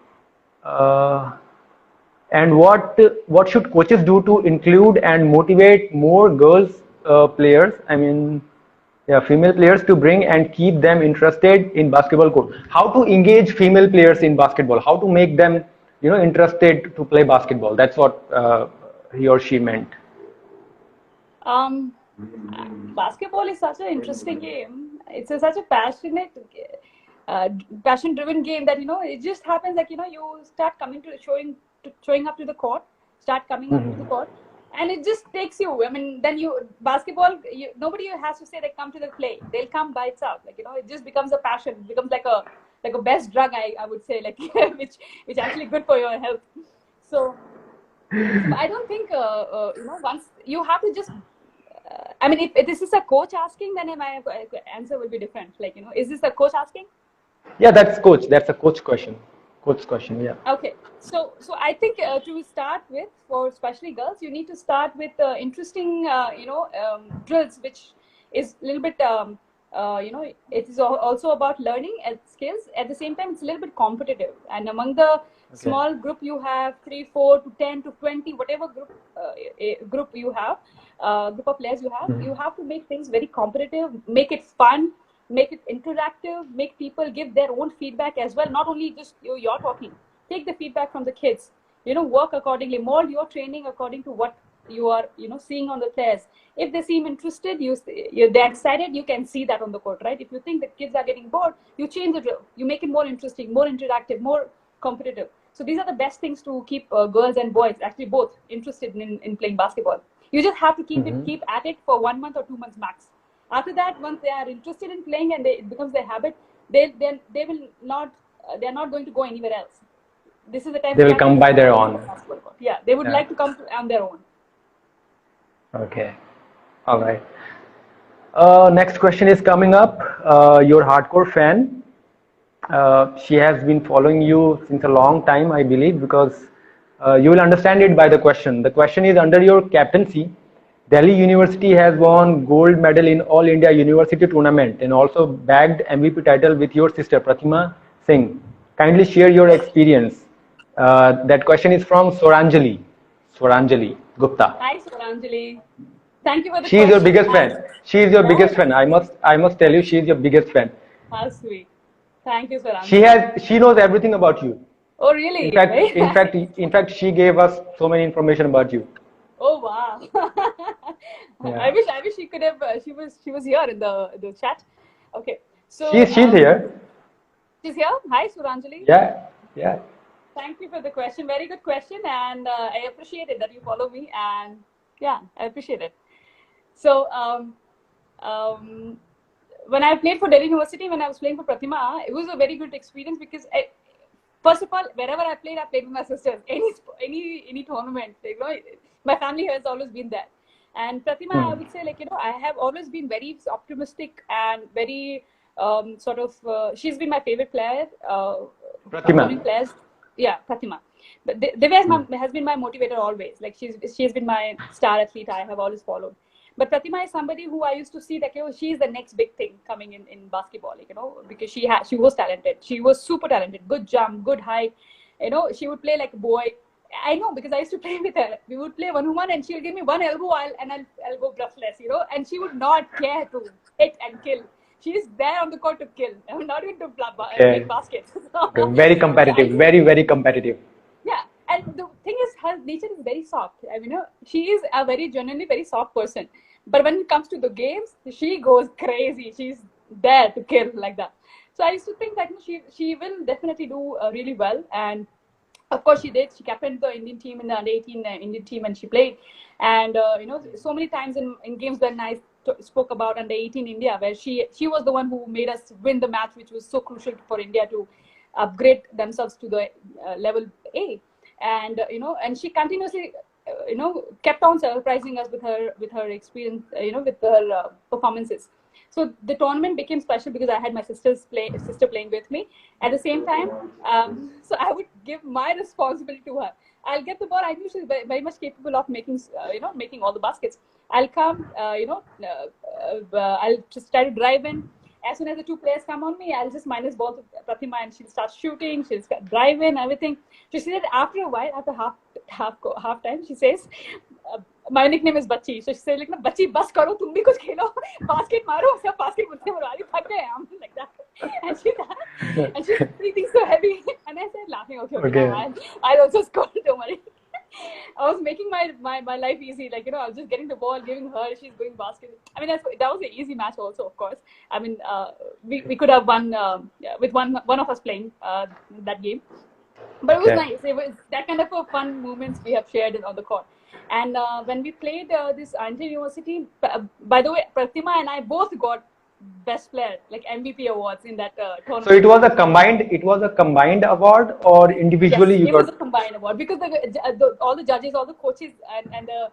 And what should coaches do to include and motivate more girls players? I mean, yeah, female players, to bring and keep them interested in basketball court. How to engage female players in basketball? How to make them, interested to play basketball? That's what he or she meant. Basketball is such an interesting game. It's such a passionate, passion-driven game that it just happens like you start coming to showing up to the court, start coming up to the court, and it just takes you. I mean, then basketball. Nobody has to say they come to the play. They'll come by itself. Like it just becomes a passion. It becomes like a best drug. I would say like which actually good for your health. So I don't think once you have to just. I mean, if this is a coach asking, then my answer will be different. Like is this a coach asking? Yeah, that's coach. That's a coach question. Coach question. Yeah. Okay. So I think to start with, for especially girls, you need to start with interesting, drills, which is a little bit, it is also about learning skills. At the same time, it's a little bit competitive. And among the small group you have, 3, 4 to 10 to 20, whatever group you have, group of players you have to make things very competitive, make it fun, make it interactive, make people give their own feedback as well. Not only just you're talking. Take the feedback from the kids. Work accordingly. Mold your training according to what you are, seeing on the players. If they seem interested, they're excited. You can see that on the court, right? If you think the kids are getting bored, you change the drill. You make it more interesting, more interactive, more competitive. So these are the best things to keep girls and boys, actually both, interested in playing basketball. You just have to keep at it for 1 month or 2 months max. After that, once they are interested in playing and it becomes their habit, they will not. They're not going to go anywhere else. This is the time they will come by their own. Yeah, they would like to come on their own. Okay, all right. Next question is coming up. Your hardcore fan. She has been following you since a long time, I believe, because you will understand it by the question. The question is, under your captaincy, Delhi University has won gold medal in All India University tournament and also bagged MVP title with your sister Pratima Singh. Kindly share your experience. That question is from Swaranjali Gupta. Hi Swaranjali. Thank you for the question. She is your biggest fan. She is your biggest fan. I must tell you, she is your biggest fan. How sweet. Thank you, Swaranjali. She knows everything about you. Oh really? In fact, she gave us so many information about you. Oh wow! Yeah. I wish she could have. She was here in the chat. Okay, so she's here. She's here. Hi, Swaranjali. Yeah. Thank you for the question. Very good question, and I appreciate it that you follow me. And yeah, I appreciate it. So when I played for Delhi University, when I was playing for Pratima, it was a very good experience because first of all, wherever I played with my sisters. Any tournament, my family has always been there. And Pratima, I would say, I have always been very optimistic and very she's been my favorite player. Pratima. Players, yeah, Pratima. But Divya has been my motivator always. Like she's been my star athlete. I have always followed. But Pratima is somebody who I used to see that she's the next big thing coming in basketball. Because she was talented. She was super talented. Good jump, good height. She would play like a boy. I know because I used to play with her. We would play 1-on-1 and she'll give me one elbow I'll go breathless, and she would not care to hit and kill. She's there on the court to kill. I'm not into make baskets. Very competitive. Very, very competitive. Yeah, and the thing is, her nature is very soft. I mean, she is a genuinely very soft person. But when it comes to the games, she goes crazy. She's there to kill like that. So I used to think that she will definitely do really well. And of course, she did. She captained the Indian team in the under-18 Indian team, and she played. And so many times in games when I spoke about under-18 India, where she was the one who made us win the match, which was so crucial for India to upgrade themselves to the level A. And and she continuously kept on surprising us with her experience, with her performances. So the tournament became special because I had my sister playing with me at the same time. So I would give my responsibility to her. I'll get the ball. I knew she's very much capable of making making all the baskets. I'll come, I'll just try to drive in. As soon as the two players come on me, I'll just minus ball to Pratima, and she'll start shooting. She'll drive in everything. She said after a while, after half time, she says, my nickname is Bachi. So she said, like, Bachi, bas karo, tum bhi kuch khelo, basket maro, sab basket mujhse marwali, thak gaye hum, like that. And she's breathing so heavy. And I said, laughing, okay. I'll also score, don't worry. I was making my life easy, like, I was just getting the ball, giving her, she's going basket. I mean, that was an easy match also, of course. I mean, we could have won with one of us playing that game. But it was nice. It was that kind of a fun moments we have shared on the court. And when we played this Andhra University, by the way, Pratima and I both got best player, like MVP awards in that tournament. So it was a combined award, or individually yes, you got? It was a combined award because all the judges, all the coaches, and the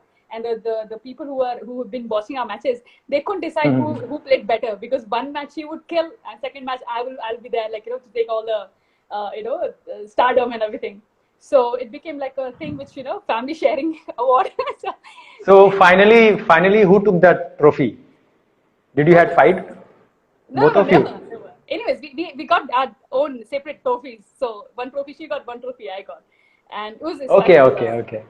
people who have been watching our matches, they couldn't decide who played better, because one match she would kill, and second match I'll be there, like, to take all the stardom and everything. So it became like a thing which, family sharing award. So finally, who took that trophy? Did you had fight? Both of you? Never. Anyways, we got our own separate trophies. So one trophy she got, one trophy I got. And it was okay.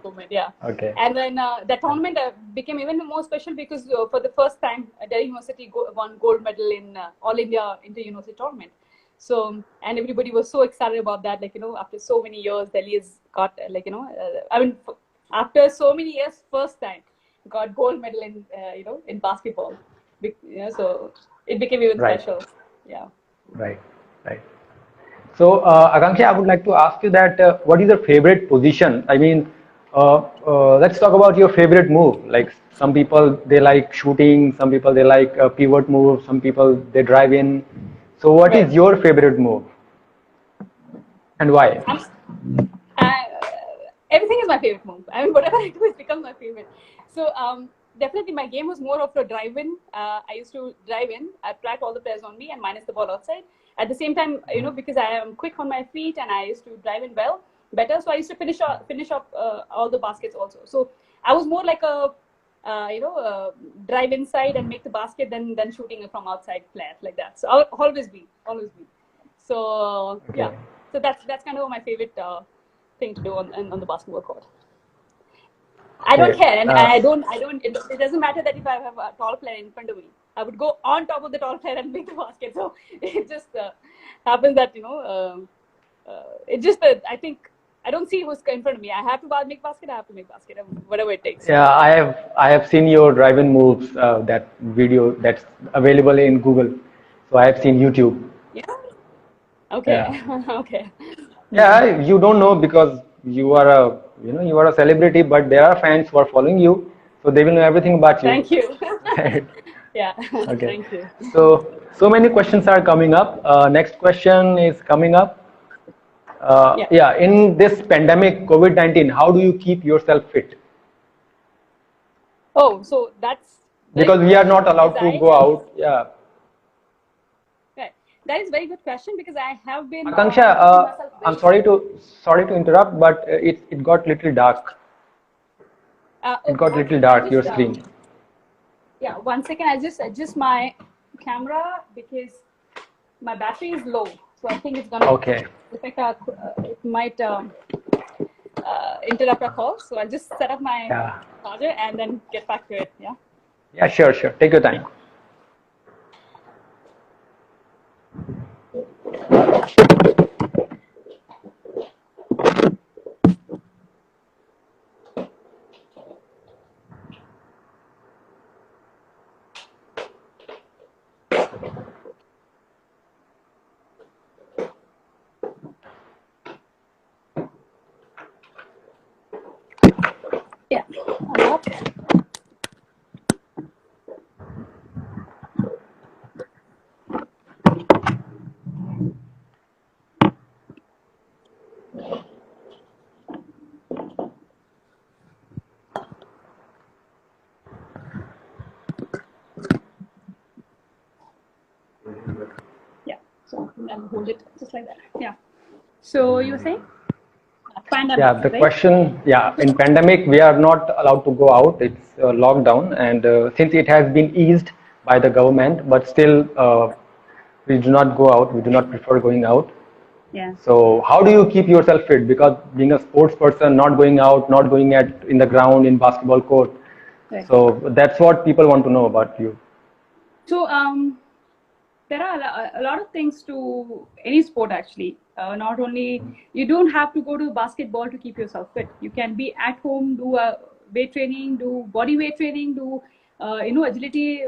Moment, yeah. Okay. And then that tournament became even more special because for the first time, Delhi University won gold medal in All India Inter-University tournament. So, and everybody was so excited about that. Like, after so many years, Delhi has got, after so many years, first time got gold medal in, in basketball. So it became even special. Yeah. Right. So, Akanksha, I would like to ask you that what is your favorite position? I mean, let's talk about your favorite move. Like, some people, they like shooting, some people they like pivot move, some people they drive in. So what is your favorite move and why? Everything is my favorite move. I mean, whatever I do has become my favorite. So definitely my game was more of a drive-in. I used to drive in. I track all the players on me and minus the ball outside. At the same time, because I am quick on my feet and I used to drive in better. So I used to finish up all the baskets also. So I was more like a drive inside and make the basket, then shooting from outside player, like that. So I'll always be. So yeah, so that's kind of my favorite thing to do on the basketball court. I don't care, and I don't. It doesn't matter that if I have a tall player in front of me, I would go on top of the tall player and make the basket. So it just happens that it just I think. I don't see who's in front of me. I have to make basket. I have to make basket, whatever it takes. Yeah, I have seen your drive-in moves. That video that's available in Google. So I have seen YouTube. Yeah. Okay. Yeah. Okay. Yeah, you don't know because you are a celebrity, but there are fans who are following you, so they will know everything about you. Thank you. Right. Yeah. Okay. Thank you. So many questions are coming up. Next question is coming up. In this pandemic, COVID-19, how do you keep yourself fit? Oh, so that's because we are not allowed to go out. Yeah. Right. That is very good question because I have been. Akanksha, I'm sorry to interrupt, but it got little dark. It got little dark. Your screen. Yeah. 1 second. I'll just adjust my camera because my battery is low. So I think it's gonna affect it might interrupt our call. So I'll just set up my charger and then get back to it. Yeah. Yeah, sure. Take your time. Yeah. Yeah. So I'll hold it just like that. Yeah. So you were saying? Pandemic, Yeah, the right? question, yeah, in pandemic, we are not allowed to go out. It's lockdown. And since it has been eased by the government, but still we do not go out. We do not prefer going out. Yeah. So how do you keep yourself fit? Because being a sports person, not going out, not going at in the ground in basketball court. Right. So that's what people want to know about you. So there are a lot of things to any sport actually. Not only you don't have to go to basketball to keep yourself fit. You can be at home, do weight training, do body weight training, do agility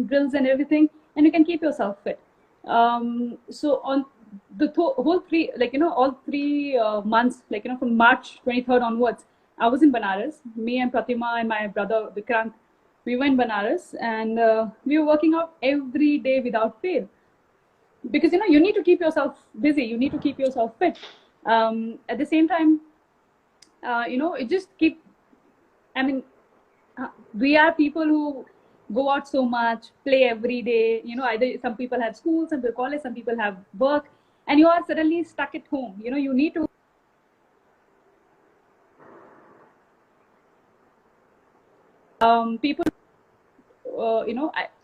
drills and everything, and you can keep yourself fit. So on the whole three, all 3 months, from March 23rd onwards, I was in Banaras. Me and Pratima and my brother Vikrant, we went Banaras, and we were working out every day without fail, because you need to keep yourself busy, you need to keep yourself fit. At the same time, it just keep, I mean, we are people who go out so much, play every day, either some people have school, some people college, some people have work, and you are suddenly stuck at home. You need to people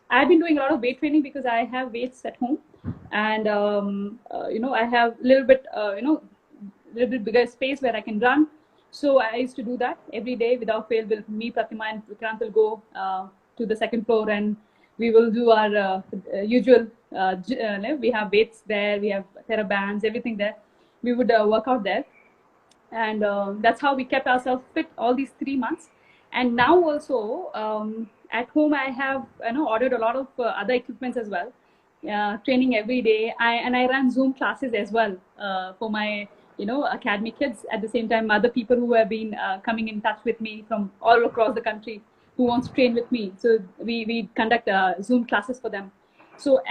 I've been doing a lot of weight training because I have weights at home, and I have a little bit little bit bigger space where I can run. So I used to do that every day without fail. Me, Pratima, and Vikrant will go to the second floor, and we will do our usual. We have weights there, we have TheraBands, everything there. We would work out there, and that's how we kept ourselves fit all these 3 months. And now also at home, I have ordered a lot of other equipments as well. Training every day. I run Zoom classes as well for my academy kids. At the same time, other people who have been coming in touch with me from all across the country who wants to train with me. So we conduct Zoom classes for them. So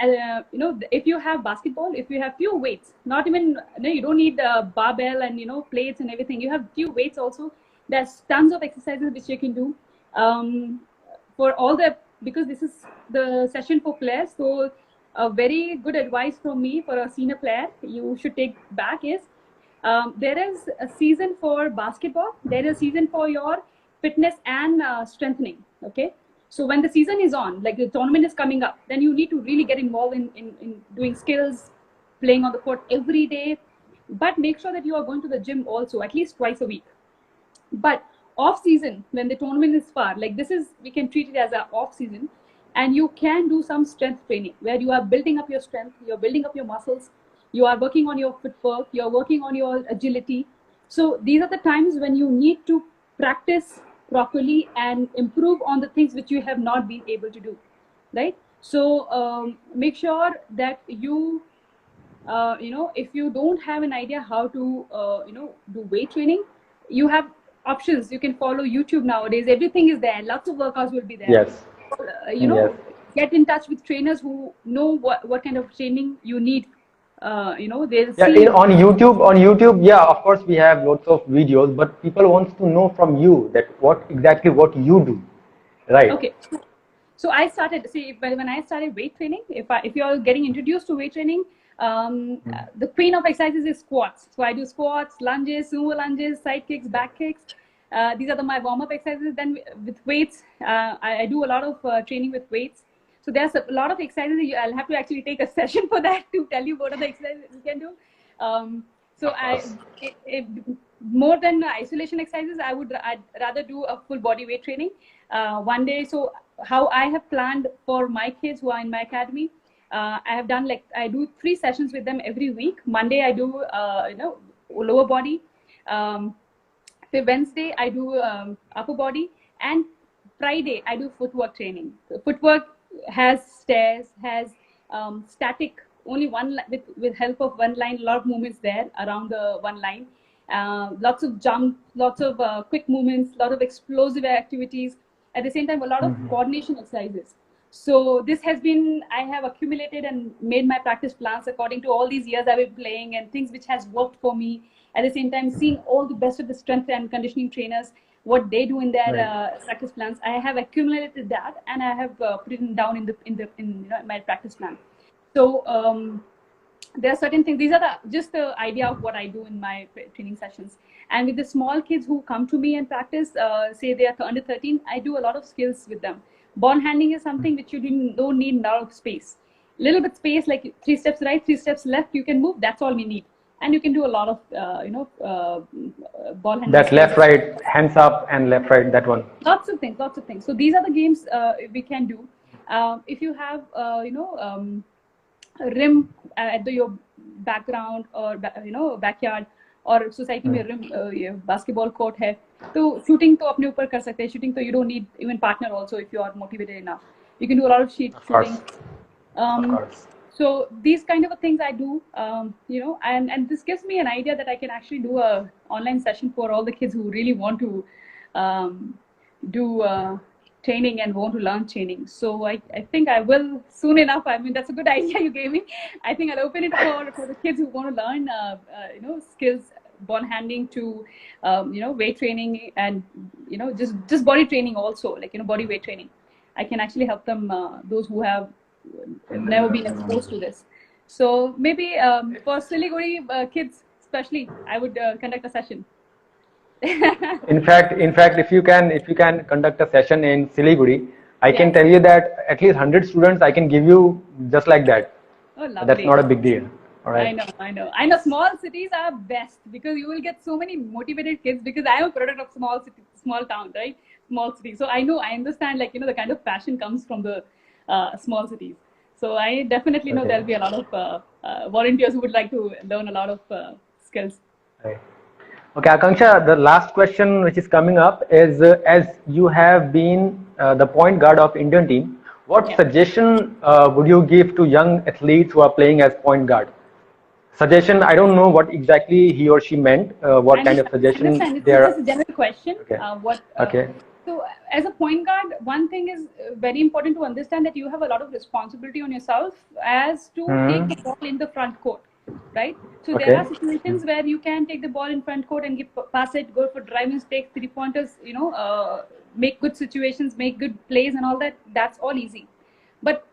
if you have basketball, if you have few weights, not even you don't need barbell and plates and everything. You have few weights also. There's tons of exercises which you can do for all the, because this is the session for players. So a very good advice from me for a senior player you should take back is there is a season for basketball, there is a season for your fitness and strengthening. Okay, so when the season is on, like the tournament is coming up, then you need to really get involved in doing skills, playing on the court every day, but make sure that you are going to the gym also at least twice a week. But off season, when the tournament is far, like this is, we can treat it as an off season, and you can do some strength training where you are building up your strength, you're building up your muscles, you are working on your footwork, you're working on your agility. So these are the times when you need to practice properly and improve on the things which you have not been able to do, right? So make sure that you if you don't have an idea how to do weight training, you have options. You can follow YouTube nowadays. Everything is there. Lots of workouts will be there. Yes. Yes. Get in touch with trainers who know what kind of training you need. They'll see. On YouTube, yeah, of course we have lots of videos, but people wants to know from you that what you do, right? Okay. So I started, when I started weight training, if you're getting introduced to weight training, the queen of exercises is squats. So I do squats, lunges, sumo lunges, side kicks, back kicks. These are my warm-up exercises. Then with weights, I do a lot of training with weights. So there's a lot of exercises. I'll have to actually take a session for that to tell you what are the exercises you can do. More than isolation exercises, I'd rather do a full body weight training one day. So how I have planned for my kids who are in my academy, I have done, I do 3 sessions with them every week. Monday I do lower body. Wednesday I do upper body, and Friday I do footwork training. So footwork has stairs, has static, only one with help of one line, a lot of movements there around the one line. Lots of jump, lots of quick movements, a lot of explosive activities. At the same time, a lot of coordination exercises. So this has been, I have accumulated and made my practice plans according to all these years I've been playing and things which has worked for me. At the same time, seeing all the best of the strength and conditioning trainers, what they do in their practice plans. I have accumulated that, and I have put it down in my practice plan. So there are certain things. These are just the idea of what I do in my training sessions. And with the small kids who come to me and practice, say they are under 13, I do a lot of skills with them. Ball handling is something which you don't need a lot of space. Little bit space, like 3 steps right, 3 steps left, you can move. That's all we need. And you can do a lot of, ball handling. That left, right, hands up and left, right, that one. Lots of things, lots of things. So these are the games we can do. If you have, a rim at your background or backyard or society में rim basketball court है, तो shooting तो अपने ऊपर कर सकते हैं. Shooting तो you don't need even partner also if you are motivated enough. You can do a lot of shooting. So these kind of things I do, and this gives me an idea that I can actually do a online session for all the kids who really want to do training and want to learn training. So I think I will soon enough. I mean, that's a good idea you gave me. I think I'll open it for the kids who want to learn, skills, ball handling to, weight training and, just body training also, like, body weight training. I can actually help them, those who have never been exposed to this. So maybe for Siliguri kids especially, I would conduct a session. in fact, if you can conduct a session in Siliguri, I can tell you that at least 100 students I can give you just like that. Oh, lovely. That's not a big deal. All right. I know. Small cities are best because you will get so many motivated kids, because I am a product of small city, small town, right? Small city. So I understand, like, the kind of passion comes from the small cities. So I definitely know there'll be a lot of volunteers who would like to learn a lot of skills. Right. Okay, Akanksha, the last question which is coming up is, as you have been the point guard of Indian team, what suggestion would you give to young athletes who are playing as point guard? Suggestion, I don't know what exactly he or she meant, what kind of suggestion there are. It's a general question. Okay. So as a point guard, one thing is very important to understand, that you have a lot of responsibility on yourself as to take the ball in the front court, right? So there are situations where you can take the ball in front court and pass it, go for drive mistakes, 3-pointers, make good situations, make good plays and all that. That's all easy. But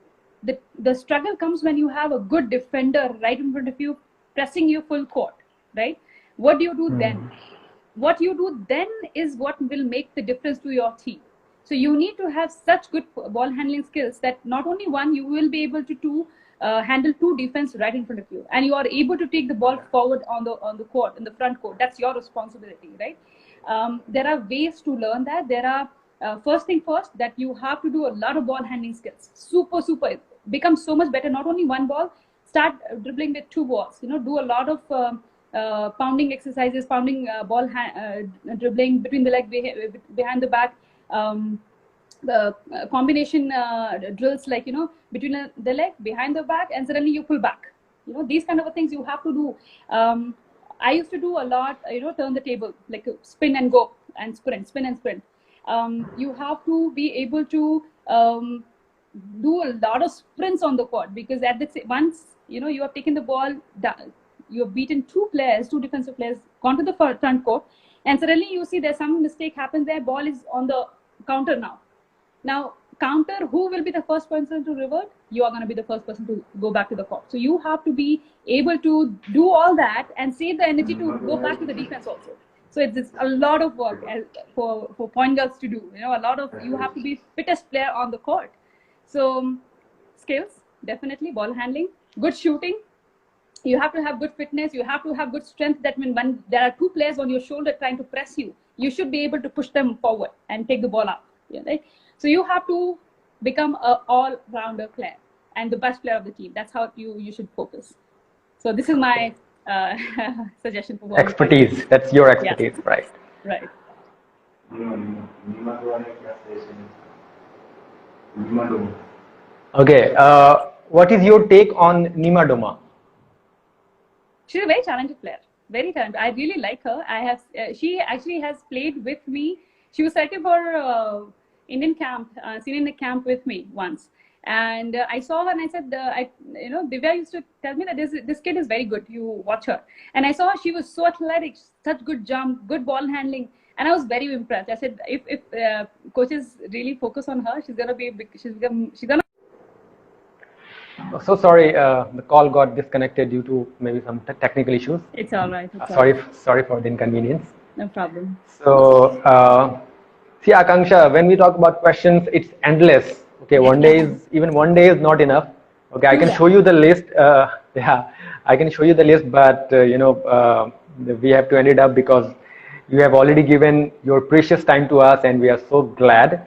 the struggle comes when you have a good defender right in front of you, pressing you full court, right? What do you do then? What you do then is what will make the difference to your team. So you need to have such good ball handling skills that not only one, you will be able to handle 2 defense right in front of you, and you are able to take the ball forward on the court, in the front court. That's your responsibility, right? There are ways to learn that. There are first thing first, that you have to do a lot of ball handling skills. Super become so much better. Not only one ball, start dribbling with 2 balls. Do a lot of pounding exercises, ball dribbling between the leg, behind the back, the combination drills, like, between the leg, behind the back, and suddenly you pull back. These kind of things you have to do. I used to do a lot, turn the table, like spin and go, and spin and sprint. You have to be able to do a lot of sprints on the court, because once you have taken the ball down, you have beaten 2 defensive players, gone to the front court, and suddenly you see there's some mistake happens there. Ball is on the counter now. Now, counter, who will be the first person to revert? You are going to be the first person to go back to the court. So you have to be able to do all that and save the energy to go back to the defense also. So it's a lot of work for point guards to do. You have to be fittest player on the court. So skills, definitely, ball handling, good shooting. You have to have good fitness. You have to have good strength. That means when there are 2 players on your shoulder trying to press you, you should be able to push them forward and take the ball out. Right? So you have to become an all-rounder player and the best player of the team. That's how you should focus. So this is my suggestion for expertise. That's your expertise, right? Right. Okay. What is your take on Nima Doma? She's a very talented player. Very talented. I really like her. She actually has played with me. She was selected for Indian camp, senior camp with me once. And I saw her and I said, Divya used to tell me that this kid is very good. You watch her. And I saw her, she was so athletic, such good jump, good ball handling. And I was very impressed. I said, if coaches really focus on her, she's gonna be big. She's gonna. So sorry, the call got disconnected due to maybe some technical issues. It's all right. It's all Sorry, right. sorry for the inconvenience. No problem. So, see, Akanksha, when we talk about questions, it's endless. Okay, even 1 day is not enough. Okay, I can show you the list. Yeah, I can show you the list, but we have to end it up because you have already given your precious time to us, and we are so glad.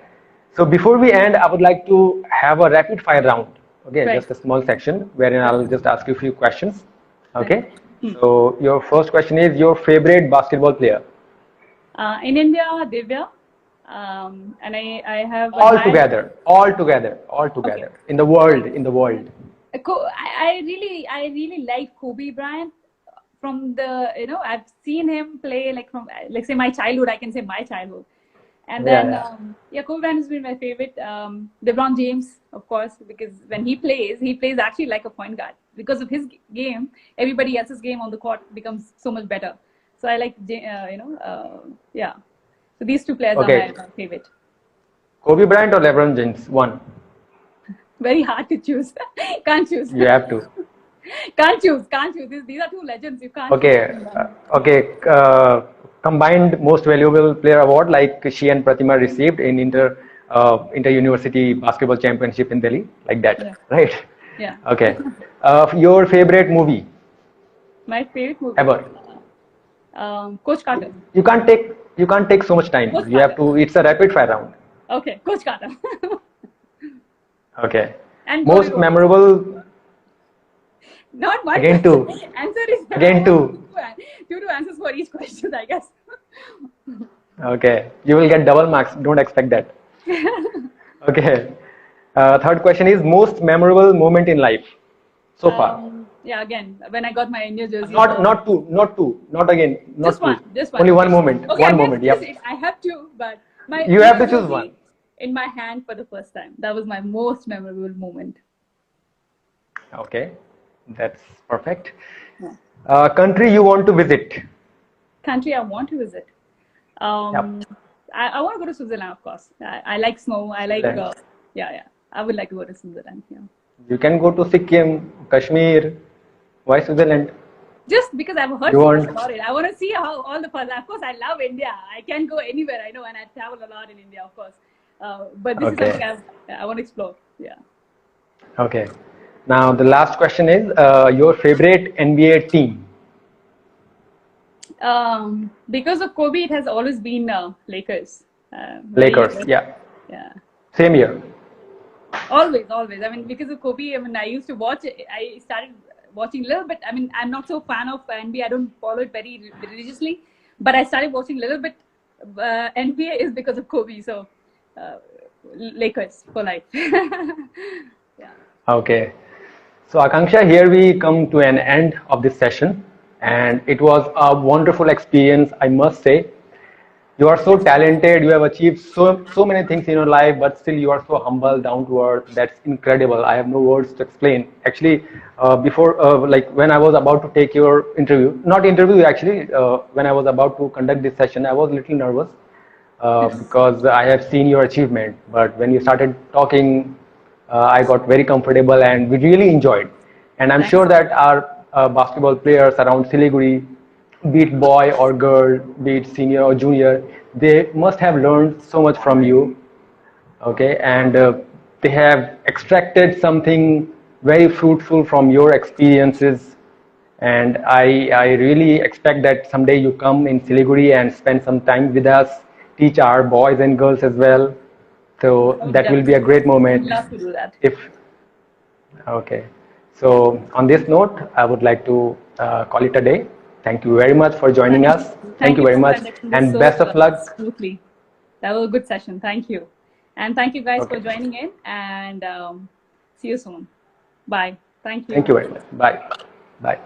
So before we end, I would like to have a rapid fire round. Okay, Right. just a small section wherein I'll just ask you a few questions. Okay, so your first question is your favorite basketball player. In India, Divya, and I have All admired- together, Okay. in the world, I really like Kobe Bryant from the, I've seen him play like from, like say my childhood, I can say my childhood. And then, Kobe Bryant has been my favorite. LeBron James, of course, because when he plays actually like a point guard. Because of his game, everybody else's game on the court becomes so much better. So I like, yeah. So these two players Okay. are my favorite. Kobe Bryant or LeBron James? One. Very hard to choose. Can't choose. You have to. Can't choose. These are two legends. You can't. Okay. Combined most valuable player award like she and Pratima received in inter university basketball championship in Delhi, like that, Yeah. right? Yeah. Okay. Your favorite movie My favorite movie. ever? Coach Carter. You can't take so much time. Coach You have to. It's a rapid fire round. Okay, Coach Carter. Okay. And Most Bollywood. memorable. Not one. Again two. Answer is Again two. Two answers for each question, I guess. Okay. You will get double marks. Don't expect that. Okay. Third question is most memorable moment in life so far. Yeah, again, when I got my India jersey. Not two. Not again. Not Just two. one. Just one. Only one moment. Okay, One I moment. guess Yep. I have two, but my You have to India choose one. jersey in my hand for the first time. That was my most memorable moment. Okay. That's perfect. Country you want to visit? Country I want to visit. I want to go to Switzerland, of course. I like snow. I like, Switzerland. yeah. I would like to go to Switzerland. Yeah. You can go to Sikkim, Kashmir. Why Switzerland? Just because I've heard You so much want- about it. I want to see how all the fun. Of course, I love India. I can go anywhere, I know, and I travel a lot in India, of course. But this Okay. is something I want to explore. Yeah. Okay. Now the last question is your favorite NBA team. Because of Kobe, it has always been Lakers. Lakers. Yeah. Yeah. Same here. Always. I mean, because of Kobe, I mean, I used to watch. I started watching a little bit. I mean, I'm not so fan of NBA. I don't follow it very religiously, but I started watching a little bit. NBA is because of Kobe. So, Lakers for life. Yeah. Okay. So Akanksha, here we come to an end of this session, and it was a wonderful experience, I must say. You are so talented. You have achieved so many things in your life, but still you are so humble, down to earth. That's incredible. I have no words to explain. Actually, before, like when I was about to take your interview, not interview actually, when I was about to conduct this session, I was a little nervous because I have seen your achievement. But when you started talking, I got very comfortable, and we really enjoyed. And I'm sure that our basketball players around Siliguri, be it boy or girl, be it senior or junior, they must have learned so much from you. Okay, and they have extracted something very fruitful from your experiences. And I really expect that someday you come in Siliguri and spend some time with us, teach our boys and girls as well. So that will be a great moment. Love to do that. Okay. So on this note, I would like to call it a day. Thank you very much for joining us. Thank you very much, and best of luck. Smoothly. That was a good session. Thank you, and thank you guys for joining in. And see you soon. Bye. Thank you. Thank you very much. Bye. Bye.